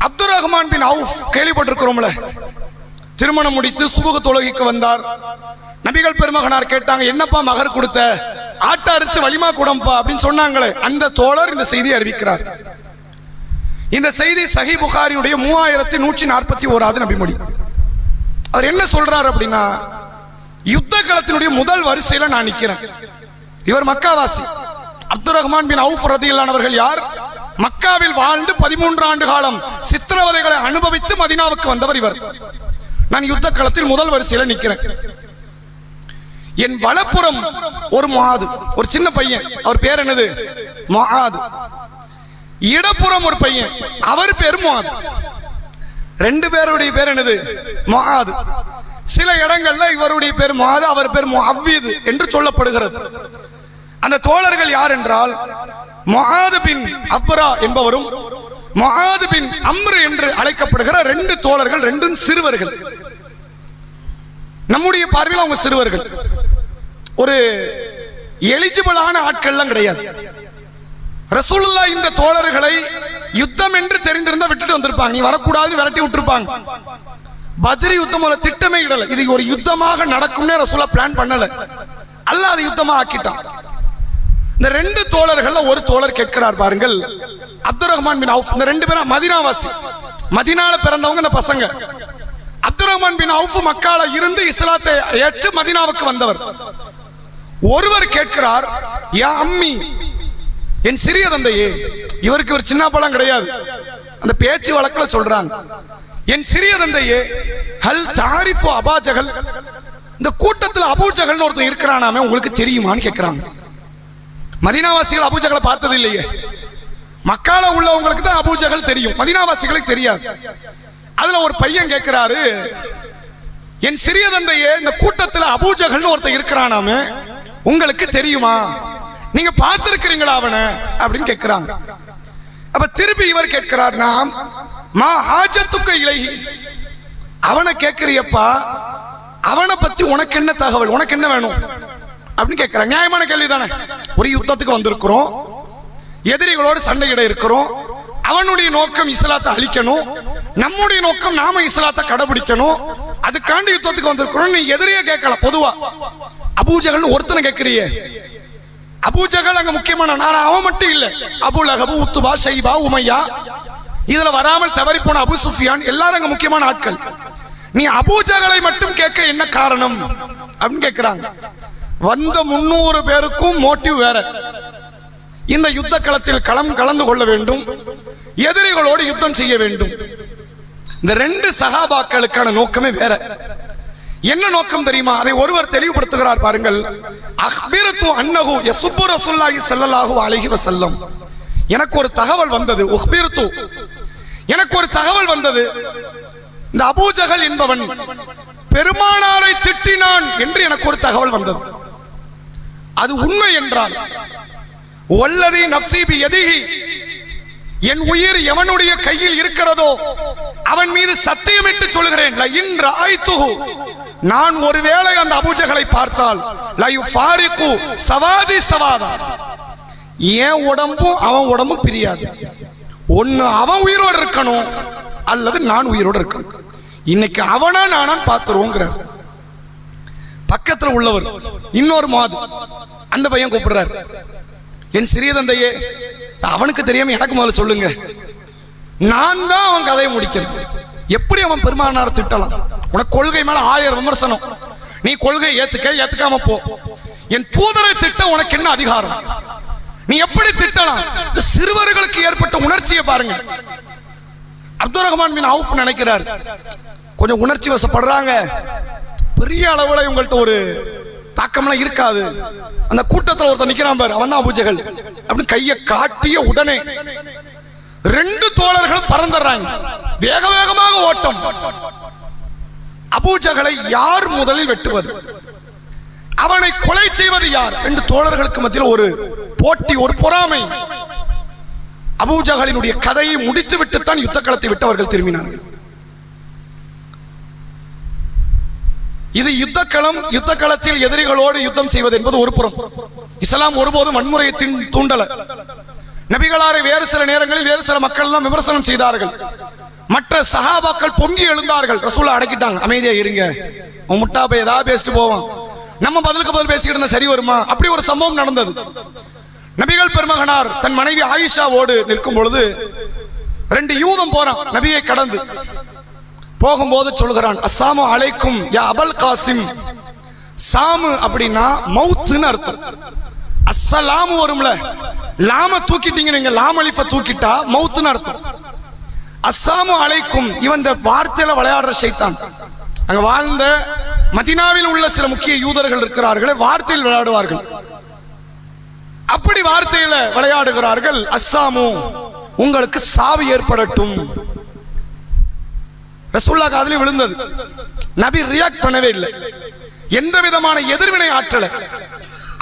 அப்துர் ரஹ்மான் பின் அவுஃப் கேள்விப்பட்டிருக்கிறோம்ல, திருமணம் முடித்து சுபுக தொழுகைக்கு வந்தார். நபிகள் பெருமகனார் கேட்டாங்க, என்னப்பா மகர் கொடுத்த? ஆட்ட அறுத்து வலிமா கூடம்பா அப்படின்னு சொன்னாங்களே, அந்த தோழர் இந்த செய்தியை அறிவிக்கிறார். இந்த செய்தி சஹீஹ் புகாரியுடைய 3141வது நபிமொழி. அவர் என்ன சொல்றார் அப்படின்னா, யுத்த களத்தினுடைய முதல் வரிசையில நான் நிக்கிறேன். இவர் மக்காவாசி. அப்துர் ரஹ்மான் பின் அவுஃப் ரதியல்லாஹு அவர்கள் யார்? மக்காவில் வாழ்ந்து 13 ஆண்டு காலம் சித்திரவதைகளை அனுபவித்து மதீனாவுக்கு வந்தவர் இவர். நான் யுத்த களத்தில் முதல் வரிசையில நிக்கிறேன். என் வலப்புறம் ஒரு முஆது, ஒரு சின்ன பையன், அவர் பேர் என்னது? முஆது. இடப்புறம் ஒரு பையன், அவர் பேர் முஆது. 2 பேருடைய பேர் என்னது? முஆது. சில இடங்கள்ல இவருடைய பேர் முஆது, அவர் பேர் முஅவ்வித் என்று சொல்லப்படுகிறது. அந்த தோழர்கள் யார் என்றால், முஆது பின் அப்ரா என்பவரும் முஆது பின் அம்ர் என்று அழைக்கப்படுகிற 2 தோழர்கள், 2 சிறுவர்கள். நம்முடைய பார்வையில் அவங்க சிறுவர்கள், ஒரு எலிஜிபிளான ஆட்கள்லாம் கிடையாது. ரசூலுல்லாஹ் இந்த தோழர்களை யுத்தம் என்று தெரிந்திருந்தா விட்டுட்டு வந்திருப்பாங்க, நீ வரக்கூடாதுன்னு விரட்டி விட்டுருப்பாங்க. பத்ர் யுத்தம் ஒரு திட்டமே இடல, இது ஒரு யுத்தமாக நடக்கும்னே ரசூலுல்லாஹ் பிளான் பண்ணல. அல்லாஹ் அது யுத்தமா ஆக்கிட்டான். இந்த 2 தோழர்கள்ல ஒரு தோழர் கேட்கிறார் பாருங்கள், அப்துர் ரஹ்மான் பின் அவுஃப். இந்த 2 பேரும் மதீனாவாசி, மதீனால பிறந்தவங்க இந்த பசங்க. அப்துர் ரஹ்மான் பின் அவுஃப் மக்கால இருந்து இஸ்லாத்தை ஏற்று மதீனாவுக்கு வந்தவர். ஒருவர் கேட்கிறார், யா அம்மி, என் சிறிய தந்தையே. இவருக்கு ஒரு சின்ன பழம் கிடையாது, அந்த பேச்சு வழக்குல சொல்றாங்க, என் சிறிய தந்தையே, ஹல் தாரிஃபு அபா ஜஹல், இந்த கூட்டத்தில் அபூ ஜஹல்னு ஒருத்தன் இருக்கிறானாமே, உங்களுக்கு தெரியுமான்னு கேட்கிறாங்க. மதீனாவாசிகள் அபூ ஜஹலை பார்த்தது இல்லையே, மக்கால உள்ளவங்களுக்கு தான் அபூ ஜஹல் தெரியும், மதீனாவாசிகளுக்கு தெரியாது. அதுல ஒரு பையன் கேட்கிறாரு, என் சிறிய தந்தையே, இந்த கூட்டத்தில் அபூ ஜஹல்னு ஒருத்தன் இருக்கிறானாமே, உங்களுக்கு தெரியுமா, நீங்க பார்த்திருக்கிறீங்களா அவனை அப்படின்னு கேட்கிறாங்க. அப்ப திருப்பி இவர் கேட்கிறார், நாம் மா ஹாஜத்துக்கு இலைஹி, அவனை கேட்கிறியப்பா, அவனை பத்தி உனக்கு என்ன தகவல், உனக்கு என்ன வேணும் அப்படின்னு கேட்கிறாங்க. நியாயமான கேள்வி தானே. ஒரு யுத்தத்துக்கு வந்திருக்கிறோம், எதிரிகளோடு சண்டையிட இருக்கிறோம். அவனுடைய நோக்கம் இஸ்லாத்தை அழிக்கணும், நம்முடைய நோக்கம் நாம இஸ்லாத்தை கடைபிடிக்கணும். அதுக்காண்டி யுத்தத்துக்கு வந்திருக்கிறோம். நீ எதிரியே கேட்கல. பொதுவா அபூஜகல் ஒருத்தனை கேட்கிறியே, அபூஜகல் அங்க முக்கியமான. நான் அவன் மட்டும் இல்ல, அபூலஹப், உத்துபா, ஷைபா, உமையா, இதுல வராமல் தவறி போன அபு சுஃபியான், எல்லாரும் அங்க முக்கியமான ஆட்கள். நீ அபூஜகலை மட்டும் கேட்க என்ன காரணம் அப்படின்னு கேட்கிறாங்க. வந்த 300 பேருக்கும் மோட்டிவ் வேற. இந்த யுத்த களத்தில் கலந்து கொள்ள வேண்டும், எதிரிகளோடு யுத்தம் செய்ய வேண்டும். இந்த 2 சஹாபாக்களுக்கான நோக்கமே வேற. என்ன நோக்கம் தெரியுமா? அதை ஒருவர் தெளிவுபடுத்துகிறார் பாருங்கள். அக்பிரத்து அன்னஹு யஸுப்பு ரசூலுல்லாஹி ஸல்லல்லாஹு அலைஹி வஸல்லம். எனக்கு ஒரு தகவல் வந்தது. உக்பிரத்து, எனக்கு ஒரு தகவல் வந்தது. இந்த அபூஜகல் என்பவன் பெருமானாரை திட்டினான் என்று எனக்கு ஒரு தகவல் வந்தது. அது உண்மை என்றால், வல்லதி நஃப்ஸி பியதிஹி, என் உயிர் எவனுடைய கையில் இருக்கிறதோ அவன் மீது சத்தியமிட்டு சொல்கிறேன், லஇன் ரஅய்துஹு, நான் ஒருவேளை அந்த அபூஜகலை பார்த்தால், லயுஃபாரிகு சவாதி சவாதா, என் உடம்பும் அவன் உடம்பும் பிரியாது. ஒன்னு அவன் உயிரோடு இருக்கணும், அல்லது நான் உயிரோடு இருக்கணும். இன்னைக்கு அவனா நானா பார்த்துருவோங்கிறார். பக்கத்தில் உள்ளவர் இன்னொரு மாது, அந்த பையன் கூப்பிடுறார், என் சிறிய தந்தையே, அவனுக்கு தெரியாம எனக்கு முதல்ல சொல்லுங்க, நான் தான் அவன் கதையை முடிக்கணும். எப்படி அவன் பெருமானாரை திட்டலாம்? உனக்கு கொள்கை மேல 1000 விமர்சனம், நீ கொள்கை ஏத்துக்காம போ. என் தூதரை திட்ட உனக்கு என்ன அதிகாரம்? நீ எப்படி திட்டலாம்? சிறுவர்களுக்கு ஏற்பட்ட உணர்ச்சியை பாருங்க. அப்துல் ரஹ்மான் பின் அவுஃப் நினைக்கிறார், கொஞ்சம் உணர்ச்சி வசப்படுறாங்க, பெரிய அளவுல இவங்கள்ட்ட ஒரு தாக்கம்லாம் இருக்காது. அந்த கூட்டத்தில் ஒருத்தர் நிக்கிறான் பாரு, அவன் தான் அபூஜகல் அப்படின்னு கையை காட்டிய உடனே 2 தோழர்கள் பறந்துடுறாங்க. வேக வேகமாக ஓட்டம். அபூஜகலை யார் முதலில் வெட்டுவது, அவனை கொலை செய்வது யார்? 2 தோழர்களுக்கு மத்தியில் ஒரு போட்டி, ஒரு பொறாமை. அபூஜகலினுடைய கதையை முடித்து விட்டுத்தான் யுத்த களத்தை விட்டு அவர்கள் திரும்பினார்கள். இது யுத்த களம். யுத்த களத்தில் எதிரிகளோடு யுத்தம் செய்வது என்பது ஒரு புறம். இஸ்லாம் ஒருபோதும் வன்முறையை தூண்டல. நபிகளாரை வேறு சில நேரங்களில் வேறு சில மக்கள் எல்லாம் விமர்சனம் செய்தார்கள். மற்ற சஹாபாக்கள் பொங்கி எழுந்தார்கள். ரசூலை அடக்கிட்டாங்க, அமைதியா இருங்க, அவன் முட்டாப்பை ஏதாவது பேசிட்டு போவான், நம்ம பதிலுக்கு பதில் பேசிக்கிட்டு இருந்தா சரி வருமா? அப்படி ஒரு சம்பவம் நடந்தது. நபிகள் பெருமகனார் தன் மனைவி ஆயிஷாவோடு நிற்கும் பொழுது 2 யூதம் போறான் நபியை கடந்து. போகும்போது சொல்கிறான், அஸ்ஸலாமு அலைக்கும் யா அபுல் காசிம். சாமு அப்படின்னா மவுத்துன்னு அர்த்தம். அஸ்ஸலாமு வரும்ல, லாம தூக்கிட்டீங்க நீங்க, லாம் அலிஃப தூக்கிட்டா மவுத்துன்னு அர்த்தம். அஸ்ஸலாமு அலைக்கும், இவன் இந்த வார்த்தையில விளையாடுற ஷைத்தான். அங்க வாழ்ந்த மதீனாவில் உள்ள சில முக்கிய யூதர்கள் இருக்கிறார்களே, வார்த்தையில் விளையாடுவார்கள். அப்படி வார்த்தையில விளையாடுகிறார்கள். அஸ்ஸாமு, உங்களுக்கு சாவு ஏற்படட்டும். ரசூலுல்லாஹ் காதுல விழுந்தது. நபி ரியாக்ட் பண்ணவே இல்லை, எந்த விதமான எதிர்வினை ஆற்றல.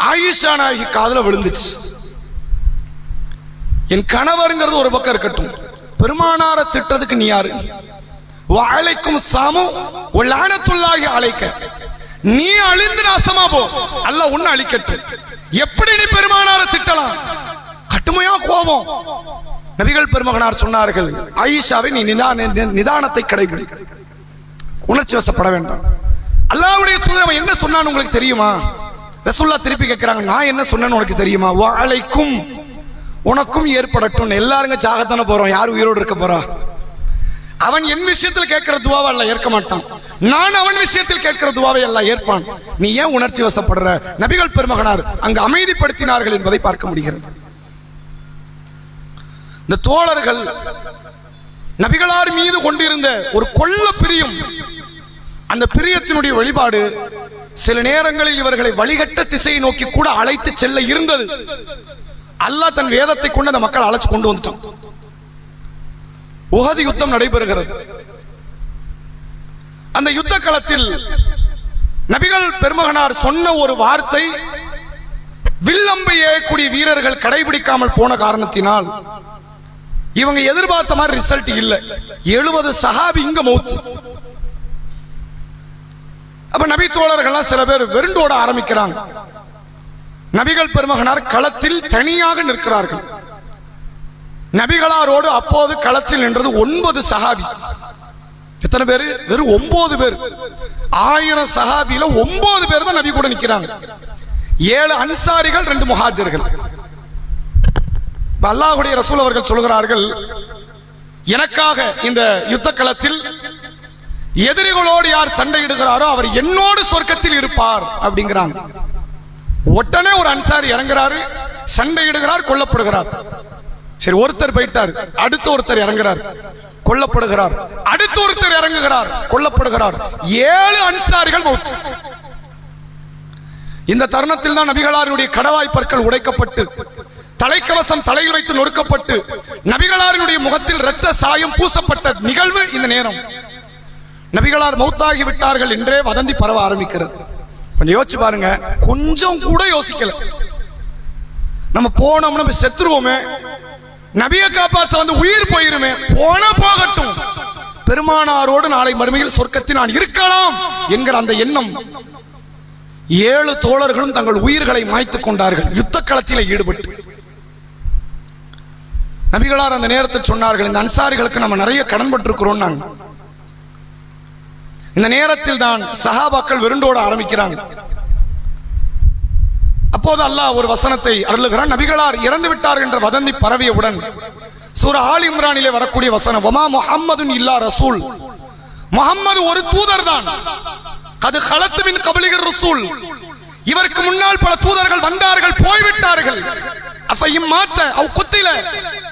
ஆயிஷா நாயகி காதுல விழுந்துச்சு. என் கணவர்ங்கிறது ஒரு பக்கம் இருக்கட்டும், பெருமானார திட்டத்துக்கு நீ யாரு? வஅலைக்கும் ஸலாமு வலஅனத்துல்லாஹி அலைக்க, நீ அழிந்து நாசமா போ, அல்லாஹ் உன்னை அழிக்கட்டும். எப்படி நீ பெருமானார திட்டலாம்? கட்டுமையா கோபம். நபிகள் பெருமகனார் சொன்னார்கள், ஆயிஷாவை நீ நிதானத்தை கடைபிடி, உணர்ச்சி வசப்பட வேண்டாம். அல்லாஹ்வுடைய தூதர் என்ன சொன்னான்னு உங்களுக்கு தெரியுமா? ரசூலுல்லாஹ் திருப்பி கேட்கிறாங்க, நான் என்ன சொன்னேன்னு உனக்கு தெரியுமா? வஅலைக்கும், உனக்கும் ஏற்படட்டும். எல்லாருங்க சாகத்தானே போறோம், யார் உயிரோடு இருக்க போறா? அவன் என் விஷயத்தில் கேட்கிற துவாவை அல்லாஹ் ஏற்க மாட்டான், நான் அவன் விஷயத்தில் கேட்கிற துவாவை அல்லாஹ் ஏற்பான். நீ ஏன் உணர்ச்சி வசப்படுற? நபிகள் பெருமகனார் அங்கு அமைதிப்படுத்தினார்கள் என்பதை பார்க்க முடிகிறது. இந்த தோழர்கள் நபிகளார் மீது கொண்டிருந்த ஒரு கொள்ள பிரியம், அந்த பிரியத்தினுடைய வெளிப்பாடு சில நேரங்களில் இவர்களை வழிகட்ட திசையை நோக்கி கூட அழைத்து செல்ல இருந்தது. அல்லாஹ் தன் வேதத்தை கொண்டு அந்த மக்கள் அழைச்சு கொண்டு வந்துட்டான். உஹது யுத்தம் நடைபெறுகிறது. அந்த யுத்த களத்தில் நபிகள் பெருமகனார் சொன்ன ஒரு வார்த்தை, வில்லம்பை ஏறக்கூடிய வீரர்கள் கடைபிடிக்காமல் போன காரணத்தினால் இவங்க எதிர்பார்த்த மாதிரி ரிசல்ட் இல்லை. 70 சஹாபி இங்க மௌத். அப்ப நபி தோழர்கள்லாம் சில பேர் வெருண்டோட ஆரம்பிக்கிறாங்க. நபிகள் பெருமகனார் களத்தில் தனியாக நிற்கிறார்கள். நபிகளாரோடு அப்போது களத்தில் நின்றது 9 சஹாபி. எத்தனை பேரு? வெறும் 9 பேர். 1000 சஹாபியில 9 பேர் தான் நபி கூட நிக்கிறாங்க. 7 அன்சாரிகள், 2 முஹாஜிர்கள். அல்லாஹ்வுடைய ரசூல் அவர்கள் சொல்கிறார்கள், எனக்காக இந்த யுத்த களத்தில் எதிரிகளோடு யார் சண்டையிடுகிறாரோ அவர் என்னோடு சொர்க்கத்தில் இருப்பார் அப்படிங்கிறாங்க. உடனே ஒரு அன்சாரி இறங்குறாரு, சண்டையிடுகிறார், கொல்லப்படுகிறார். சரி, ஒருத்தர் போயிட்டார், அடுத்த ஒருத்தர் இறங்குறார், கொல்லப்படுகிறார். அடுத்த ஒருத்தர் இறங்குகிறார், கொல்லப்படுகிறார். 7 அன்சாரிகள் மௌத். இந்த தருணத்தில் தான் நபிகளாரினுடைய கடவாய் பற்கள் உடைக்கப்பட்டு தலைக்கவசம் தலையில் வைத்து நொறுக்கப்பட்டு நபிகளாரினுடைய முகத்தில் இரத்த சாயம் பூசப்பட்ட நிகழ்வு இந்த நேரம். நபிகளார் மௌத்தாகி விட்டார்கள் என்றே வதந்தி பரவ ஆரம்பிக்கிறது. கொஞ்சம் யோசிச்சு பாருங்க, கொஞ்சம் கூட யோசிக்கல. நம்ம போனோம்னா செத்துருவோமே, நபியை காப்பாற்ற வந்து உயிர் போயிருமே, போன போகட்டும், பெருமானாரோடு நாளை மறுமையில் சொர்க்கத்தில் நான் இருக்கலாம் என்கிற அந்த எண்ணம். 7 தோழர்களும் தங்கள் உயிர்களை மாய்த்துக் கொண்டார்கள் யுத்த களத்தில் ஈடுபட்டு. நபிகளார் அந்த நேரத்தில் சொன்னார்கள், இந்த அன்சாரிகளுக்கு நம்ம நிறைய கடன்பட்டிருக்கிறோம். நாங்க இந்த நேரத்தில் தான் சஹாபாக்கள் விருண்டோட ஆரம்பிக்கிறாங்க. அப்போது அல்லாஹ் ஒரு வசனத்தை அருளுகிறான். நபிகளார் இறந்து விட்டார்கள் என்ற வதந்தி பரவியவுடன் சூரா ஆல் இம்ரானிலே வரக்கூடிய வசனம், வமா முஹம்மதுன் இல்லா ரசூல், முஹம்மது ஒரு தூதர் தான். அது கலத்து மின் கபலிகர் ரசூல், இவருக்கு முன்னால் பல தூதர்கள் வந்தார்கள், போய்விட்டார்கள். அஃபையும் மாத்த அவ் குத்தில,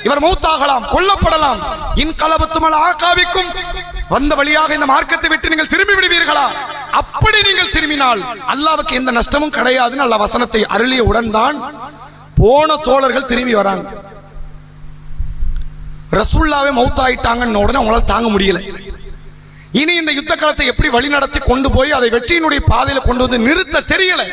இவர் மௌத்தாகலாம், கொல்லப்படலாம். இன் கலபத்துமல் ஆகாவிக்கும், வந்த வழியாக இந்த மார்க்கத்தை விட்டு நீங்கள் திரும்பி விடுவீர்களா? அப்படி நீங்கள் திரும்பினால் அல்லாஹ்வுக்கு எந்த நஷ்டமும் கிடையாதுன்னு அல்லாஹ் வசனத்தை அருளியவுடன் தான் போன தோழர்கள் திரும்பி வராங்க. ரசூலுல்லாஹ்வே மௌத்தாயிட்டாங்கன்னு உடனே அவங்களால தாங்க முடியல. இனி இந்த யுத்த காலத்தை எப்படி வழிநடத்தி கொண்டு போய் அதை வெற்றியினுடைய பாதையில கொண்டு வந்து நிறுத்த தெரியல.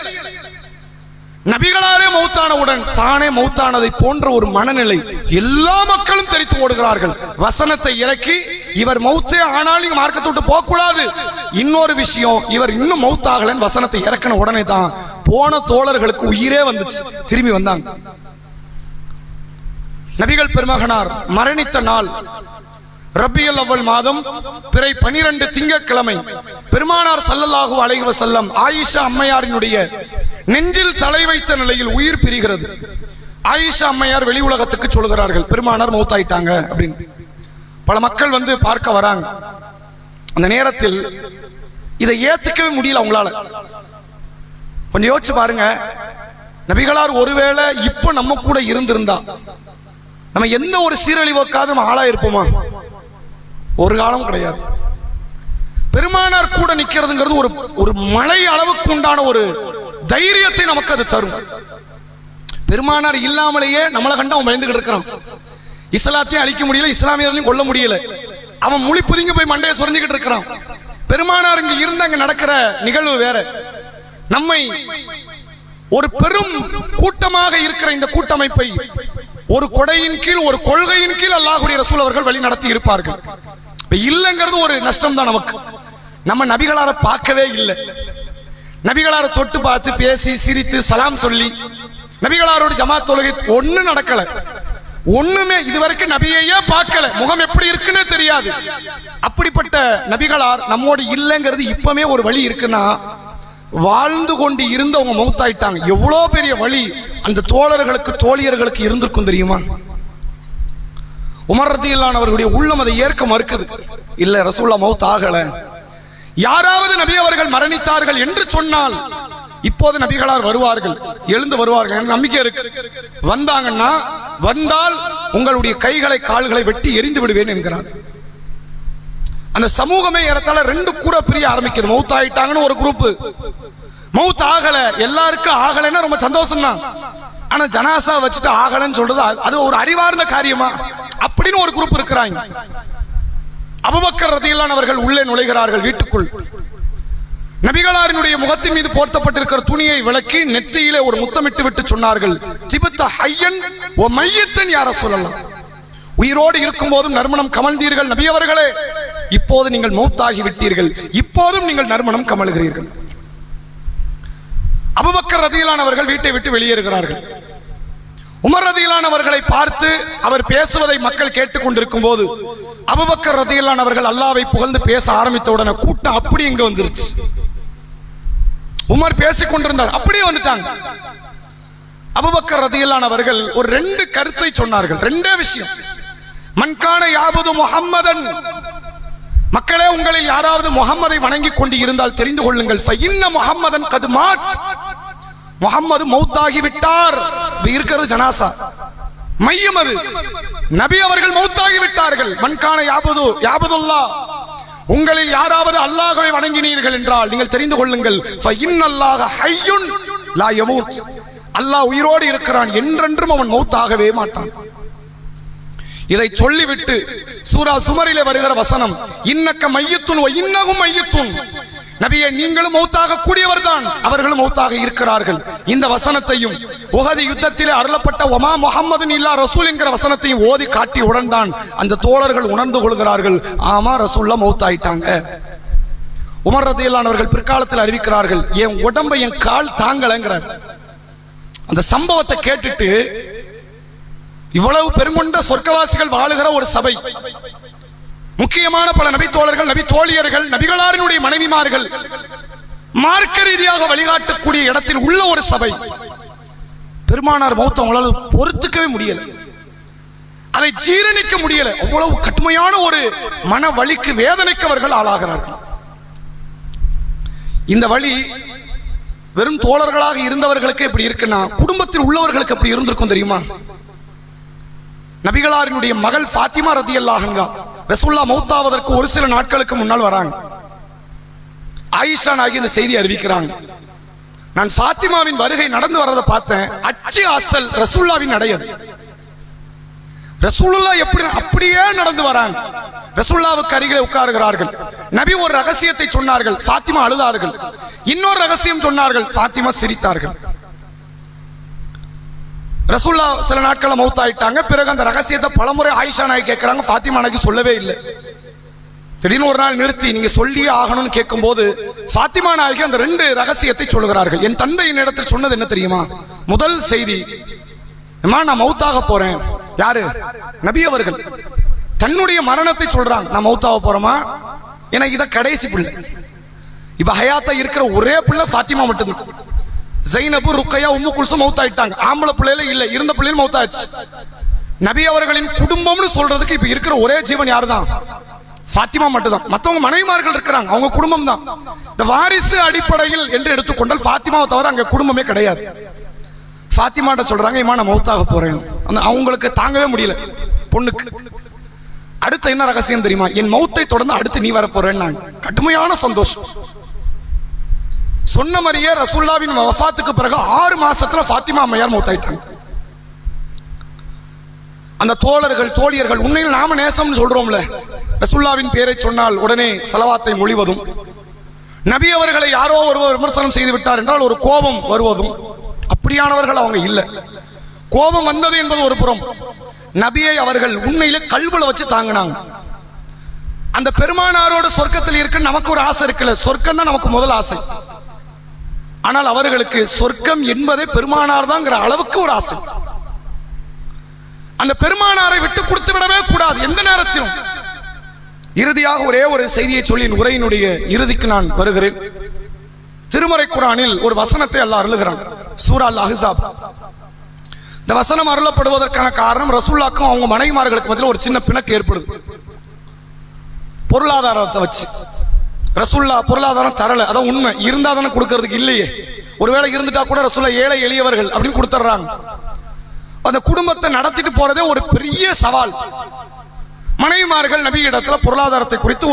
நபிகளாரே மௌத்தானவுடன் தானே மௌத்தானதை போன்ற ஒரு மனநிலை எல்லா மக்களும் தெரித்து ஓடுகிறார்கள். வசனத்தை இறக்கி, இவர் மௌத்தே ஆனால் நீங்க மார்க்கத்தை விட்டு போக கூடாது. இன்னொரு விஷயம், இவர் இன்னும் மௌத்தாகலன்னு வசனத்தை இறக்கின உடனே தான் போன தோழர்களுக்கு உயிரே வந்துச்சு, திரும்பி வந்தாங்க. நபிகள் பெருமகனார் மரணித்த நாள் ரபியுல் அவ்வல் மாதம் பிறை 12 திங்கட்கிழமை. பெருமானார் ஸல்லல்லாஹு அலைஹி வஸல்லம் ஆயிஷா அம்மையாரினுடைய நெஞ்சில் தலை வைத்த நிலையில் உயிர் பிரிகிறது. ஆயிஷா அம்மையார் வெளி உலகத்துக்கு சொல்கிறார்கள், பெருமானார் மௌத்தாயிட்டாங்க அப்படின்னு. பல மக்கள் வந்து பார்க்க வராங்க. அந்த நேரத்தில் இதை ஏத்துக்கவே முடியல அவங்களால. கொஞ்சம் யோசிச்சு பாருங்க, நபிகளார் ஒருவேளை இப்ப நம்ம கூட இருந்திருந்தா நம்ம எந்த ஒரு சீரழிவுக்காவது நம்ம ஆளா இருப்போமா? ஒரு காலம் கிடையாது. பெருமானார் கூட நிக்கிறதுங்கிறது ஒரு மலை அளவுக்கு உண்டான ஒரு தைரியத்தை நமக்கு அது தரும். பெருமானார் இல்லாமலேயே நம்மளை கண்டு அவன் பயந்துகிட்டு இருக்கிறான். இஸ்லாத்தையும் அழிக்க முடியல, இஸ்லாமியர்களையும் கொல்ல முடியல. அவன் முழி புதிங்க போய் மண்டையை சொரிஞ்சுக்கிட்டு இருக்கிறான். பெருமானார் இங்க இருந்து அங்க நடக்கிற நிகழ்வு வேற. நம்மை ஒரு பெரும் கூட்டமாக இருக்கிற இந்த கூட்டமைப்பை ஒரு கொடையின் கீழ், ஒரு கொள்கையின் கீழ் அல்லாஹ்வுடைய ரசூல் அவர்கள் வழி நடத்தி இருப்பார்கள். இல்லைங்கிறது ஒரு நஷ்டம் தான் நமக்கு. நம்ம நபிகளாரை பார்க்கவே இல்லை. நபிகளாரை தொட்டு பார்த்து பேசி சிரித்து சலாம் சொல்லி நபிகளாரோட ஜமாத் தொழுகை ஒண்ணு நடக்கல. ஒண்ணுமே இதுவரைக்கும் நபியையே பார்க்கல, முகம் எப்படி இருக்குன்னு தெரியாது. அப்படிப்பட்ட நபிகளார் நம்மோடு இல்லைங்கிறது இப்பமே ஒரு வழி இருக்குன்னா, வாழ்ந்து கொண்டு இருந்தவங்க மௌத்தாயிட்டாங்க. எவ்வளவு பெரிய வழி அந்த தோழர்களுக்கு தோழியர்களுக்கு இருந்திருக்கும் தெரியுமா? உமர் ரலியல்லாஹு அன்ஹு அவர்களுடைய உள்ளம் அதை ஏற்க மறுக்குது. இல்ல, ரசூலுல்லாஹ் மௌத் ஆகல. யாராவது நபி அவர்கள் மரணித்தார்கள் என்று சொன்னால் இப்போது நபிகளார் வருவார்கள், எழுந்து வருவார்கள், எனக்கு நம்பிக்கை இருக்கு. வந்தாங்கன்னா, வந்தால் உங்களுடைய கைகளை கால்களை வெட்டி எரிந்து விடுவேன் என்கிறார். அந்த சமூகமே ஏறத்தாழ 2 கூற பிரிய ஆரம்பிக்குது. மௌத் ஆயிட்டாங்கன்னு ஒரு குரூப், மௌத் ஆகல, எல்லாருக்கும் ஆகலைன்னா ரொம்ப சந்தோஷம் தான். ஆனா ஜனாசா வச்சுட்டு ஆகலன்னு சொல்றது அது ஒரு அறிவார்ந்த காரியமா அப்படின்னு ஒரு குரூப் இருக்கிறாங்க. அபூபக்கர் ரலியல்லாஹு அவர்கள் உள்ளே நுழைகிறார்கள் வீட்டுக்குள். நபிகளாரினுடைய முகத்தின் மீது போர்த்தப்பட்டிருக்கிற துணியை விலக்கி நெத்தியிலே ஒரு முத்தமிட்டு விட்டு சொன்னார்கள், திபுத்த ஹய்யன் வ மையத்தன் யா ரசூலல்லாஹ், உயிரோடு இருக்கும் போதும் நறுமணம் கமழ்ந்தீர்கள் நபி அவர்களே, இப்போது நீங்கள் மௌத்தாகி விட்டீர்கள், இப்போதும் நீங்கள் நறுமணம் கமழுகிறீர்கள். அபூபக்கர் ரதியல்லானவர்கள் வீட்டை விட்டு வெளியேறுகிறார்கள். உமர் ரதியல்லானவர்களை பார்த்து அவர் பேசுவதை மக்கள் கேட்டுக்கொண்டிருக்கும் போது அபூபக்கர் ரதியல்லானவர்கள் அல்லாஹ்வை புகழ்ந்து பேச ஆரம்பித்த உடனே கூட்டம் அப்படி இங்க வந்துருச்சு. உமர் பேசிக் கொண்டிருந்தார், அப்படியே வந்துட்டாங்க. அபூபக்கர் ரதியல்லானவர்கள் ஒரு 2 கருத்தை சொன்னார்கள், 2 விஷயம். மன்கான யாபுது முஹம்மதன், மக்களே உங்களில் யாராவது முஹம்மதை வணங்கி கொண்டு இருந்தால் தெரிந்து கொள்ளுங்கள், ஃபஇன்ன முஹம்மதன் கத் மாத், முஹம்மது மௌத்தாகி விட்டார். இருக்கிறது ஜனாசா, மையம் அது. நபி அவர்கள் மௌத்தாகி விட்டார்கள். மன்கான யாபுதுல்லாஹ், உங்களில் யாராவது அல்லாஹ்வை வணங்கினீர்கள் என்றால் நீங்கள் தெரிந்து கொள்ளுங்கள், ஃபஇன்னல்லாஹ ஹய்யுன் லா யமூத், அல்லாஹ் உயிரோடு இருக்கிறான், என்றென்றும் அவன் மௌத்தாகவே மாட்டான். இதை சொல்லிவிட்டு சூரா சுமரிலே வருகிற வசனம், இன்னக்க மையத்துன் வ இன்னகும் மையத்துன், நபியே நீங்களும் மௌத்தாக கூடியவர் தான், அவர்களும் மௌத்தாக இருக்கிறார்கள். இந்த வசனத்தையும் உஹது யுத்தத்திலே அருளப்பட்ட ஒமா முஹம்மதுன் இல்லா ரசூல் என்கிற வசனத்தையும் ஓதி காட்டி உடன் தான் அந்த தோழர்கள் உணர்ந்து கொள்கிறார்கள், ஆமா ரசூலுல்லாஹ் மௌத்தாயிட்டாங்க. உமர் ரதியல்லானவர்கள் பிற்காலத்தில் அறிவிக்கிறார்கள், என் உடம்பை என் கால் தாங்கலங்கிறார். அந்த சம்பவத்தை கேட்டுட்டு இவ்வளவு பெருங்கொண்ட சொர்க்கவாசிகள் வாழுகிற ஒரு சபை, முக்கியமான பல நபி தோழர்கள், நபி தோழியர்கள், நபிகளாரினுடைய மனைவிமார்கள், மார்க்க ரீதியாக வழிகாட்டக்கூடிய இடத்தில் உள்ள ஒரு சபை, பெருமானார் மௌத் அவங்களால பொறுத்துக்கவே முடியல, அதை ஜீரணிக்க முடியல. அவ்வளவு கடுமையான ஒரு மன வலிக்கு, வேதனைக்கு அவர்கள் ஆளாகிறார்கள். இந்த வழி வெறும் தோழர்களாக இருந்தவர்களுக்கு எப்படி இருக்குன்னா, குடும்பத்தில் உள்ளவர்களுக்கு எப்படி இருந்திருக்கும் தெரியுமா? நபிகளாரினுடைய மகள் ஃபாத்திமா ரதியல்லாஹு அன்ஹா ரசூலுல்லாஹ் மௌத்தாவதற்கு ஒரு சில நாட்களுக்கு முன்னால் வராங்க. ஆயிஷா நாயகி இந்த செய்தி அறிவிக்கிறாங்க, நான் ஃபாத்திமாவின் வருகை நடந்து வர்றதை பார்த்தேன், அச்சு அசல் ரசூலுல்லாஹ்வின் நடையது. ரசூலுல்லாஹ் எப்படி அப்படியே நடந்து வராங்க. ரசூலுல்லாஹ்வுக்கு அருகிலே உட்காருகிறார்கள். நபி ஒரு ரகசியத்தை சொன்னார்கள், ஃபாத்திமா அழுதார்கள். இன்னொரு ரகசியம் சொன்னார்கள், ஃபாத்திமா சிரித்தார்கள். ரசூலுல்லாஹ் சில நாட்கள மௌத்தாயிட்டாங்க. பிறகு அந்த ரகசியத்தை பலமுறை ஆயிஷா நாயகி கேட்கிறாங்க, ஃபாத்திமா நாயகி சொல்லவே இல்லை. திடீர்னு ஒரு நாள் நிறுத்தி நீங்க சொல்லியே ஆகணும்னு கேட்கும் போது ஃபாத்திமா நாயகி அந்த 2 ரகசியத்தை சொல்லுகிறார்கள். என் தந்தை என்னிடத்தில் சொன்னது என்ன தெரியுமா? முதல் செய்தி, நான் மௌத்தாக போறேன். யாரு? நபி அவர்கள் தன்னுடைய மரணத்தை சொல்றாங்க, நான் மௌத்தாக போறேமா, ஏன்னா இத கடைசி பிள்ளை. இப்ப ஹயாத்தா இருக்கிற ஒரே பிள்ளை ஃபாத்திமா மட்டும்தான். ஜைனபு, ருக்கையா, உம்மு குல்சும் மௌத்தாயிட்டாங்க. ஆம்பளை பிள்ளையில இல்ல, இருந்த பிள்ளையும் மௌத்தாச்சு. நபி அவர்களின் குடும்பம்னு சொல்றதுக்கு இப்ப இருக்கிற ஒரே ஜீவன் யாருதான்? ஃபாத்திமா மட்டும்தான். மற்றவங்க மனைவிமார்கள் இருக்கிறாங்க, அவங்க குடும்பம் தான். இந்த வாரிசு அடிப்படையில் என்று எடுத்துக்கொண்டால் ஃபாத்திமாவை தவிர அங்க குடும்பமே கிடையாது. ஃபாத்திமாட்ட சொல்றாங்க, இம்மா நான் மௌத்தாக போறேன். அவங்களுக்கு தாங்கவே முடியல பொண்ணுக்கு. அடுத்த என்ன ரகசியம் தெரியுமா? என் மௌத்தை தொடர்ந்து அடுத்து நீ வர போறேன்னு. கடுமையான சந்தோஷம். சொன்ன மாதிரியே ரசூலுல்லாஹ்வின் வஃபாத்துக்கு பிறகு 6 மாசத்துல ஃபாத்திமா அம்மையார் மௌத்தாயிட்டாங்க. அந்த தோழர்கள், தோழியர்கள், உண்மையில் நாம நேசம்னு சொல்றோம்ல, ரசூலுல்லாஹ்வின் பேரை சொன்னால் உடனே ஸலவாத்தை மொழிவதும், நபி அவர்களை யாரோ ஒருவர் விமர்சனம் செய்து விட்டார் என்றால் ஒரு கோபம் வருவதும், அப்படியானவர்கள் அவங்க இல்ல. கோபம் வந்தது என்பது ஒரு புறம், நபியை அவர்கள் உண்மையிலே கல்புல வச்சு தாங்கினாங்க. அந்த பெருமானாரோட சொர்க்கத்தில் இருக்க நமக்கு ஒரு ஆசை இருக்குல்ல, சொர்க்கம் தான் நமக்கு முதல் ஆசை. ஆனால் அவர்களுக்கு சொர்க்கம் என்பதே பெருமானார் தான்ங்கிற அளவுக்கு ஒரு ஆசை. அந்த பெருமானாரை விட்டு கொடுத்து விடவே கூடாது எந்த நேரத்திலும். இறுதியாக ஒரே ஒரு செய்தியை சொல்லி உரையினுடைய இறுதிக்கு நான் வருகிறேன். திருமறை குர்ஆனில் ஒரு வசனத்தை அல்லாஹ் அருளுகிறான், சூரா அல் அஹ்ஸாப். இந்த வசனம் அருளப்படுவதற்கான காரணம், ரசூலுல்லாஹ்க்கும் அவங்க மனைவிமார்களுக்கு மத்தியில் ஒரு சின்ன பிணக்கு ஏற்படுது. பொருளாதாரத்தை வச்சு ரசூலுல்லாஹ் பொருளாதாரம் தரல, அதான் உண்மை. இருந்தா தானே கொடுக்கறதுக்கு இல்லையே. ஒருவேளை இருந்துட்டா கூட ரசூலுல்லாஹ் ஏழை எளியவர்கள் அப்படின்னு கொடுத்துட்றாங்க. அந்த குடும்பத்தை நடத்திட்டு போறதே ஒரு பெரிய சவால். மனைவிமார்கள் நபி இடத்துல பொருளாதாரத்தை குறித்து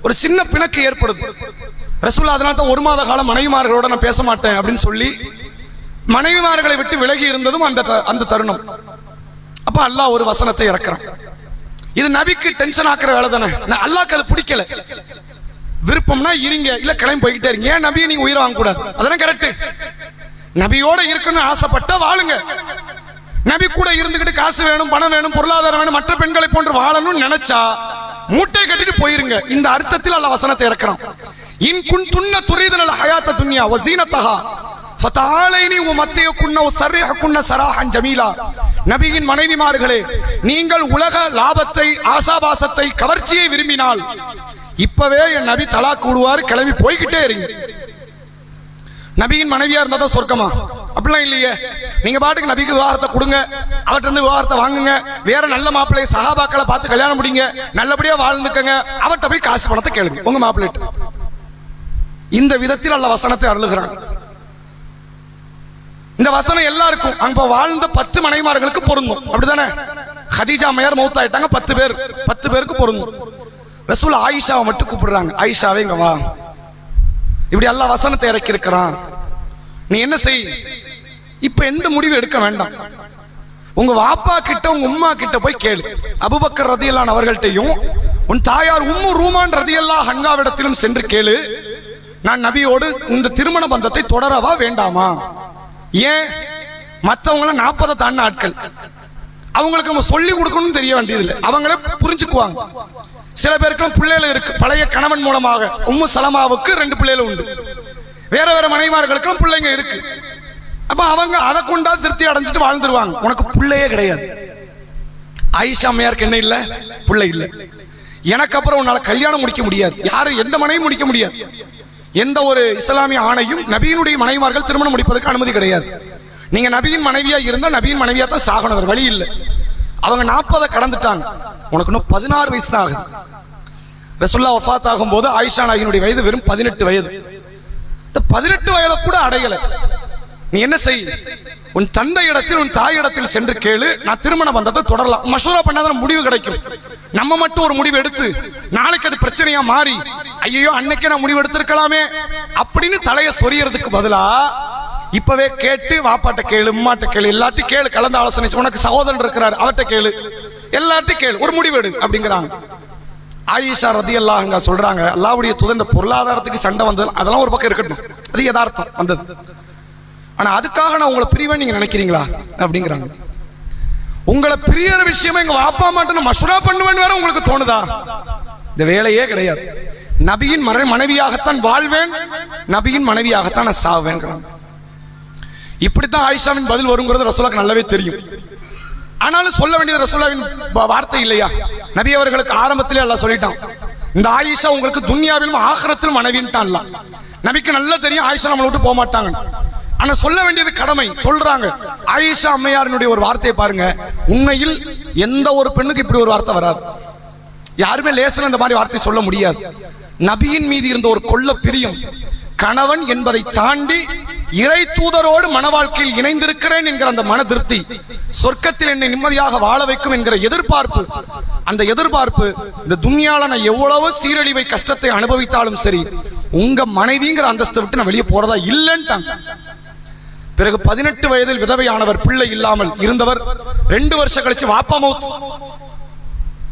ஒரு சின்ன பிணக்கு ஏற்படுது. ரசூலுல்லாஹ் அதனால தான் 1 மாத காலம் மனைவிமார்களோட நான் பேச மாட்டேன் அப்படின்னு சொல்லி மனைவிமார்களை விட்டு விலகி இருந்ததும் அந்த தருணம். அப்ப அல்லாஹ் ஒரு வசனத்தை இறக்குறான். இது நபிக்கு டென்ஷன் ஆக்குற வேலை தானே. அல்லாஹ்க்கு அது பிடிக்கல. விருப்பம்னா இருங்க, இல்ல கிளம்பி போய்கிட்டே இருங்க. ஏன் நபியை நீங்க உயிரை வாங்க கூடாது? அதானே கரெக்ட். நபியோட இருக்கணும்னு ஆசைப்பட்டா வாழுங்க. நபி கூட இருந்துகிட்டு காசு வேணும், பணம் வேணும், பொருளாதாரம் வேணும், மற்ற பெண்களை போன்று வாழணும்னு நினைச்சா மூட்டை கட்டிட்டு போயிருங்க. இந்த அர்த்தத்தில் அல்லாஹ் வசனத்தை இறக்குறான். இன் குன்துன்ன துரீதுனல் ஹயாத்த துன்யா வ ஸீனத்தஹா ஃபதஆலைனி உமத்தியகுன்ன வஸர்ரிஹகுன்ன ஸராஹன் ஜமீலா. நபியின் மனைவிமார்களே, நீங்கள் உலக லாபத்தை, ஆசாபாசத்தை, கவர்ச்சியை விரும்பினால் இப்பவே என் நபி தலாக் விடுவார், கிளம்பி போய்கிட்டே இருங்க. நபியின் மனைவியா இருந்தா தான் சொர்க்கமா? அப்படிலாம் இல்லையே. நீங்க பாட்டுக்கு நபிக்கு விவாகரத்தை கொடுங்க, அவர்கிட்ட இருந்து விவாகரத்தை வாங்குங்க, வேற நல்ல மாப்பிள்ளையை சஹாபாக்களை பார்த்து கல்யாணம் முடிங்க, நல்லபடியா வாழ்ந்துக்கங்க, அவர்கிட்ட போய் காசு பணத்தை கேளுங்க உங்க மாப்பிள்ளை. இந்த விதத்தில் அல்லாஹ் வசனத்தை அருளுகிறான். இந்த வசனம் எல்லாருக்கும் அங்க வாழ்ந்த 10 மனைவிமார்களுக்கு பொருந்தும், அப்படிதானே? ஹதீஜா அம்மையார் மௌத் ஆயிட்டாங்க, 10 பேருக்கு பொருந்தும். ரசூல் ஆயிஷாவை மட்டும் கூப்பிடுறாங்க, ஆயிஷாவே இங்க வா, இப்படி அல்லாஹ் வசனத்தை இறக்கி இருக்கிறான், நீ என்ன செய், இப்ப எந்த முடிவு எடுக்க வேண்டாம், உங்க வாப்பா கிட்ட உங்க உம்மா கிட்ட போய் கேளு. அபூபக்கர் ரதியல்லாஹு அவர்கள்ட்டையும் உன் தாயார் உம்மு ரூமான் ரதியல்லாஹு அன்ஹாவிடத்திலும் சென்று கேளு, நான் நபியோடு இந்த திருமண பந்தத்தை தொடரவா வேண்டாமா? ஏன் மற்றவங்கள 40 தாண்டின ஆட்கள், அவங்களுக்கு நம்ம சொல்லி கொடுக்கணும்னு தெரிய வேண்டியது இல்லை, அவங்களே புரிஞ்சுக்குவாங்க. சில பேருக்கு பிள்ளைகள் இருக்கு, பழைய கணவன் மூலமாக. உம்மு சலமாவுக்கு 2 பிள்ளைகள் உண்டு, வேற வேற மனைவிமார்களுக்கும் பிள்ளைங்க இருக்கு. அப்ப அவங்க அதை கொண்டா திருப்தி அடைஞ்சிட்டு வாழ்ந்துருவாங்க. உனக்கு பிள்ளையே கிடையாது. ஆயிஷா அம்மையாருக்கு என்ன இல்ல? பிள்ளை இல்ல. எனக்கு அப்புறம் உன்னால கல்யாணம் முடிக்க முடியாது, யாரும் எந்த மனைவியும் முடிக்க முடியாது. எந்த ஒரு இஸ்லாமிய ஆணையும் நபியினுடைய மனைவிமார்கள் திருமணம் முடிப்பதற்கு அனுமதி கிடையாது. நீங்க நபியின் மனைவியா இருந்தா நபியின் மனைவியா தான் சாகணும், வேற வழி இல்லை. அவங்க 40 கடந்துட்டாங்க, உனக்கு இன்னும் 16 வயசு தான் ஆகுது. ரசூலுல்லாஹ் வஃபாத் ஆகும் போது ஆயிஷா நாயகியினுடைய வயது வெறும் 18 வயது. இந்த 18 வயதை கூட அடையல. நீ என்ன செய், உன் தந்தை இடத்தில் உன் தாய் இடத்தில் சென்று கேளு, நான் திருமண பந்தத்தை தொடரலாம். மஷூரா பண்ணாதான் முடிவு கிடைக்கும். நம்ம மட்டும் ஒரு முடிவு எடுத்து நாளைக்கு அது பிரச்சனையா மாறி, ஐயோ அன்னைக்கே நான் முடிவு எடுத்திருக்கலாமே அப்படின்னு தலையை சொரியறதுக்கு பதிலா இப்பவே கேட்டு வாப்பாட்ட கேளு, உம்மாட்ட கேளு, எல்லாத்தையும் கேளு, கலந்து ஆலோசனை. உனக்கு சகோதரன் இருக்கிறார், அவர்கிட்ட கேளு, எல்லாத்தையும் கேளு, ஒரு முடிவு எடு அப்படிங்கிறாங்க. ஆயிஷா ரதியல்லாஹு அன்ஹா சொல்றாங்க, அல்லாஹ்வுடைய தூதர் பொருளாதாரத்துக்கு சண்டை வந்தது அதெல்லாம் ஒரு பக்கம் இருக்கட்டும், அது யதார்த்தம் வந்தது. ஆனா அதுக்காக நான் உங்களை பிரிவேன்னு நீங்க நினைக்கிறீங்களா அப்படிங்கிறாங்க. உங்களை பிரியற விஷயமா எங்க வாப்பா மாட்டேன்னு மஷூரா பண்ணுவேன்னு வேற உங்களுக்கு தோணுதா? இந்த வேலையே கிடையாது. நபியின் மனைவியாகத்தான் வாழ்வேன், நபியின் மனைவியாகத்தான் நான் சாவேன். இப்படித்தான் ஆயிஷாவின் பதில் வருங்கிறது ரசூலுக்கு நல்லாவே தெரியும். ஆனாலும் சொல்ல வேண்டியது ரசூலுவின் வார்த்தை இல்லையா? நபி அவர்களுக்கு ஆரம்பத்திலே அல்லாஹ் சொல்லிட்டான், இந்த ஆயிஷா உங்களுக்கு துன்யாவிலும் ஆகிரத்திலும் மனைவின்ட்டான். நபிக்கு நல்லா தெரியும் ஆயிஷா நம்மளை விட்டு போக மாட்டாங்க. ஆனா சொல்ல வேண்டியது கடமை. சொல்றாங்க, ஆயிஷா அம்மையாரினுடைய ஒரு வார்த்தையை பாருங்க. உண்மையில் எந்த ஒரு பெண்ணுக்கு இப்படி ஒரு வார்த்தை வராது, யாருமே லேசல இந்த மாதிரி வார்த்தை சொல்ல முடியாது. நபியின் மீது இருந்த ஒரு கொள்ள பிரியம், கணவன் என்பதை தாண்டி இறை தூதரோடு மன வாழ்க்கையில் இணைந்திருக்கிறேன் என்கிற அந்த மன திருப்தி, சொர்க்கத்தில் என்னை நிம்மதியாக வாழ வைக்கும் என்கிற எதிர்பார்ப்பு, அந்த எதிர்பார்ப்பு இந்த துன்யால நான் எவ்வளவு சீரழிவை கஷ்டத்தை அனுபவித்தாலும் சரி, உங்க மனைவிங்கிற அந்தஸ்தை விட்டு நான் வெளியே போறதா இல்லைன்ட்டாங்க. பிறகு 18 வயதில் விதவையானவர், பிள்ளை இல்லாமல் இருந்தவர். 2 வருஷம் கழிச்சு வாப்பா மௌத்.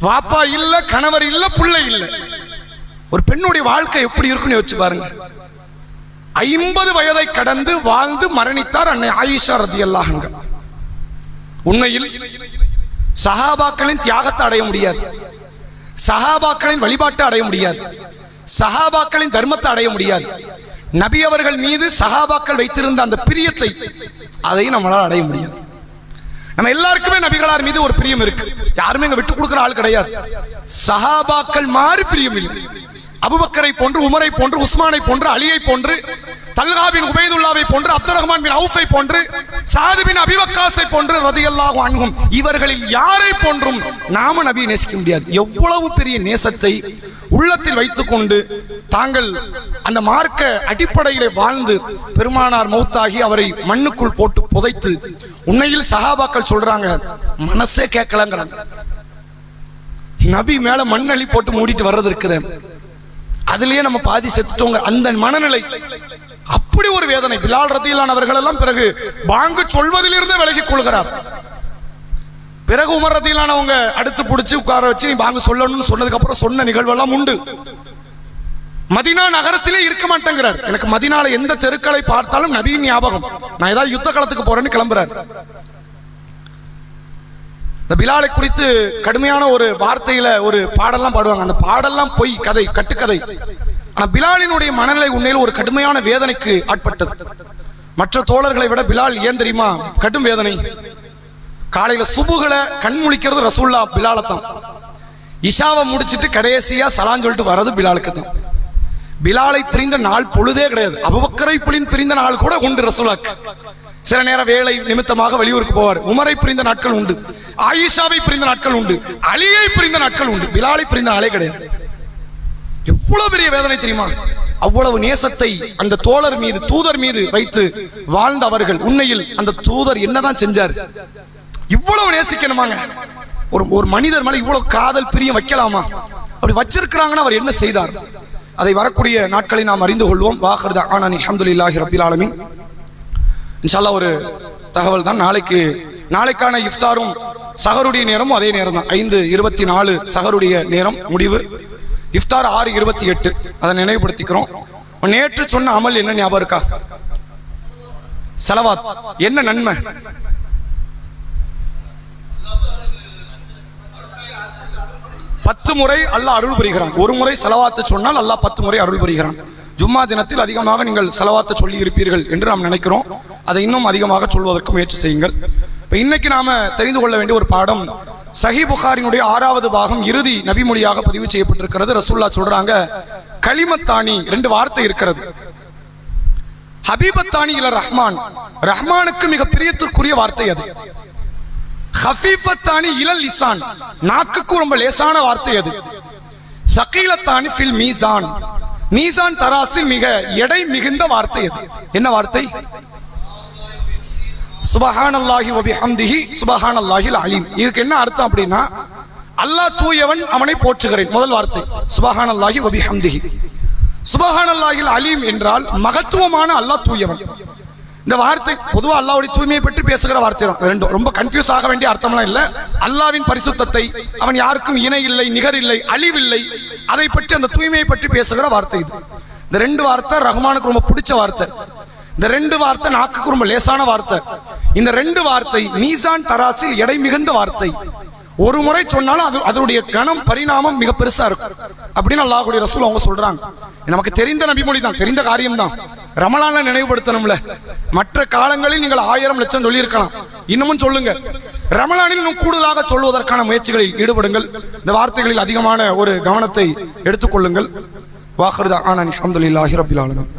வாப்பா இல்ல, கணவர் இல்ல, பிள்ளை இல்ல. ஒரு பெண்ணுடைய வாழ்க்கை எப்படி இருக்குன்னு யோசிச்சு பாருங்க. 50 வயதை கடந்து வாழ்ந்து மரணித்தார் அன்னை ஆயிஷா ரதியல்லாஹு அன்ஹா. உண்மையில் சஹாபாக்களின் தியாகத்தை அடைய முடியாது, சஹாபாக்களின் வழிபாட்டை அடைய முடியாது, சஹாபாக்களின் தர்மத்தை அடைய முடியாது. நபி அவர்கள் மீது சஹாபாக்கள் வைத்திருந்த அந்த பிரியத்தை, அதை நம்மளால் அடைய முடியாது. நம்ம எல்லாருக்குமே நபிகளார் மீது ஒரு பிரியம் இருக்கு, யாருமே இங்க விட்டு கொடுக்கிற ஆள் கிடையாது. சஹாபாக்கள் மாறி பிரியம் இல்லை. அபூபக்கரை போன்று, உமரை போன்று, உஸ்மானை போன்று, அலியை போன்று, தல்ஹா பின் உபைதுல்லாவை போன்று, அப்துர் ரஹ்மான் பின் அவுஃபை போன்று, சாத் பின் அபி வக்காஸை போன்று ரலியல்லாஹு அன்ஹும், இவர்களில் யாரை போன்றும் நாம நபியை நேசிக்க முடியாது. எவ்வளவு பெரிய நேசத்தை உள்ளத்தில் வைத்துக் கொண்டு தாங்கள் அந்த மார்க்க அடிப்படையிலே வாழ்ந்து பெருமானார் மௌத்தாகி அவரை மண்ணுக்குள் போட்டு புதைத்து, உண்மையில் சஹாபாக்கள் சொல்றாங்க மனசே கேட்கலங்கிறாங்க. நபி மேல மண்ணள்ளி போட்டு மூடிட்டு வர்றது இருக்குது, அதுலயே நம்ம பாதி செத்துட்டோங்க. அந்த மனநிலை, அப்படி ஒரு வேதனை. பிலால் ரதியல்லாஹு அவர்கள் எல்லாம் பிறகு பாங்கு சொல்வதிலிருந்தே விலகிக் கொள்கிறார். பிறகு உமர் ரதியல்லாஹு அவங்க அடுத்து பிடிச்சி உட்கார வச்சு நீ பாங்கு சொல்லணும்னு சொன்னதுக்கு அப்புறம் சொன்ன நிகழ்வெல்லாம் உண்டு. மதீனா நகரத்திலே இருக்க மாட்டேங்கிறார். எனக்கு மதீனால எந்த தெருக்களை பார்த்தாலும் நபியின் ஞாபகம், நான் ஏதாவது யுத்த களத்துக்கு போறேன்னு கிளம்புறார். இந்த பிலாலை குறித்து கடுமையான ஒரு வார்த்தையில ஒரு பாடல்லாம் பாடுவாங்க. அந்த பாடல்லாம் பொய் கதை, கட்டுக்கதை. ஆனா பிலாலினுடைய மனநிலை உண்மையில் ஒரு கடுமையான வேதனைக்கு ஆட்பட்டது. மற்ற தோழர்களை விட பிலால் ஏன் தெரியுமா கடும் வேதனை? காலையில சுபுகளை கண் முழிக்கிறது ரசூல்லா பிலாலை தான். இஷாவை முடிச்சிட்டு கடைசியா சலான் சொல்லிட்டு வர்றது பிலாலுக்கு தான். பிலாலை பிரிந்த நாள் பொழுதே கிடையாது. அபூபக்கரை பிரிந்த நாள் கூட உண்டு ரசூலுக்கு. சில நேரம் வேலை நிமித்தமாக வெளியூருக்கு போவார். உமரை பிரிந்த நாட்கள் உண்டு, ஆயிஷாவை பிரிந்த நாட்கள் உண்டு, அலியை பிரிந்த நாட்கள் உண்டு. பிலாலை பிரிந்த நாளே கிடையாது. எவ்வளவு பெரிய வேதனை தெரியுமா? அவ்வளவு நேசத்தை அந்த தோழர் மீது, தூதர் மீது வைத்து வாழ்ந்த அவர்கள் உண்மையில் அந்த தூதர் என்னதான் செஞ்சார்? இவ்வளவு நேசிக்கணுமாங்க? ஒரு மனிதர் மேல இவ்வளவு காதல் பிரியம் வைக்கலாமா? அப்படி வச்சிருக்கிறாங்கன்னா அவர் என்ன செய்தார்? அதை வரக்கூடிய நாட்களை நாம் அறிந்து கொள்வோம். வாஹிர் தஅவானா அல்ஹம்துலில்லாஹி ரப்பில் ஆலமீன். இன்ஷா அல்லாஹ் ஒரு தகவல் தான். நாளைக்கான இஃப்தாரும் சஹருடைய நேரமும் அதே நேரம் தான். 5:24 சஹருடைய நேரம் முடிவு. இஃப்தார் 6:28. அதை நினைவுபடுத்திக்கிறோம். நேற்று சொன்ன அமல் என்ன ஞாபகம் இருக்கா? ஸலவாத். என்ன நன்மை? பத்து முறை அல்லாஹ் அருள் புரிகிறான். ஒரு முறை ஸலவாத்து சொன்னால் அல்லாஹ் 10 முறை அருள் புரிகிறான். ஜும்மா தினத்தில் அதிகமாக நீங்கள் ஸலவாத்தை சொல்லி இருப்பீர்கள் என்று நாம் நினைக்கிறோம். அதை இன்னும் அதிகமாக சொல்வதற்கு முயற்சி செய்யுங்கள். இப்போ இன்னைக்கு நாம தெரிந்து கொள்ள வேண்டிய ஒரு பாடம், சஹீஹ் புகாரினுடைய 6வது பாகம் இறுதி நபிமொழியாக பதிவு செய்யப்பட்டிருக்கிறது. ரசூலுல்லாஹ் சொல்றாங்க, கலிமத்தானி 2 வார்த்தை இருக்கிறது. ஹபீபத்தானி இல ரஹ்மான், ரஹ்மானுக்கு மிக பிரியத்திற்குரிய வார்த்தை அது. ஹஃபீஃபத்தானி இலல் லிசான், நாக்குக்கு ரொம்ப லேசான வார்த்தை அது. ஸகீலத்தானி ஃபில் மீசான், மீசான் தராசில் மிக எடை மிகுந்த வார்த்தை அது. என்ன வார்த்தை? சுபஹானல்லாஹி வ பிஹம்திஹி சுபஹானல்லாஹில் அலீம். இதுக்கு என்ன அர்த்தம் அப்படின்னா, அல்லாஹ் தூயவன், அவனை போற்றுகிறேன். முதல் வார்த்தை சுபஹானல்லாஹி வ பிஹம்திஹி. சுபஹானல்லாஹில் அலீம் என்றால் மகத்துவமான அல்லாஹ் தூயவன். இந்த வார்த்தை பொதுவாக அல்லாஹ்வுடைய தூய்மையை பற்றி பேசுகிற வார்த்தை தான். ரெண்டும் ரொம்ப கன்ஃபியூஸ் ஆக வேண்டிய அர்த்தம்லாம் இல்லை. அல்லாஹ்வின் பரிசுத்தத்தை, அவன் யாருக்கும் இணை இல்லை, நிகர் இல்லை, அழிவில்லை, அதை பற்றி அந்த தூய்மையை பற்றி பேசுகிற வார்த்தை இது. இந்த 2 வார்த்தை ரஹ்மானுக்கு ரொம்ப பிடிச்ச வார்த்தை. இந்த 2 வார்த்தை நாக்குக்கு ரொம்ப லேசான வார்த்தை. இந்த 2 வார்த்தை மீசான் தராசில் எடை மிகுந்த வார்த்தை. ஒரு முறை சொன்னாலும் அதனுடைய கணம் பரிணாமம் மிக பெருசா இருக்கும் அப்படின்னு அல்லாஹ்வுடைய ரசூல் அவங்க சொல்றாங்க. நமக்கு தெரிந்த நபிமொழி தான், தெரிந்த காரியம் தான். ரமலான நினைவுபடுத்தணும்ல. மற்ற காலங்களில் நீங்கள் 1000 லட்சம் சொல்லி இருக்கலாம், இன்னமும் சொல்லுங்க. ரமலானில் இன்னும் கூடுதலாக சொல்வதற்கான முயற்சிகளில் ஈடுபடுங்கள். இந்த வார்த்தைகளில் அதிகமான ஒரு கவனத்தை எடுத்துக்கொள்ளுங்கள். வாஹிர் தஅவானா அல்ஹம்துலில்லாஹி ரப்பில் ஆலமீன்.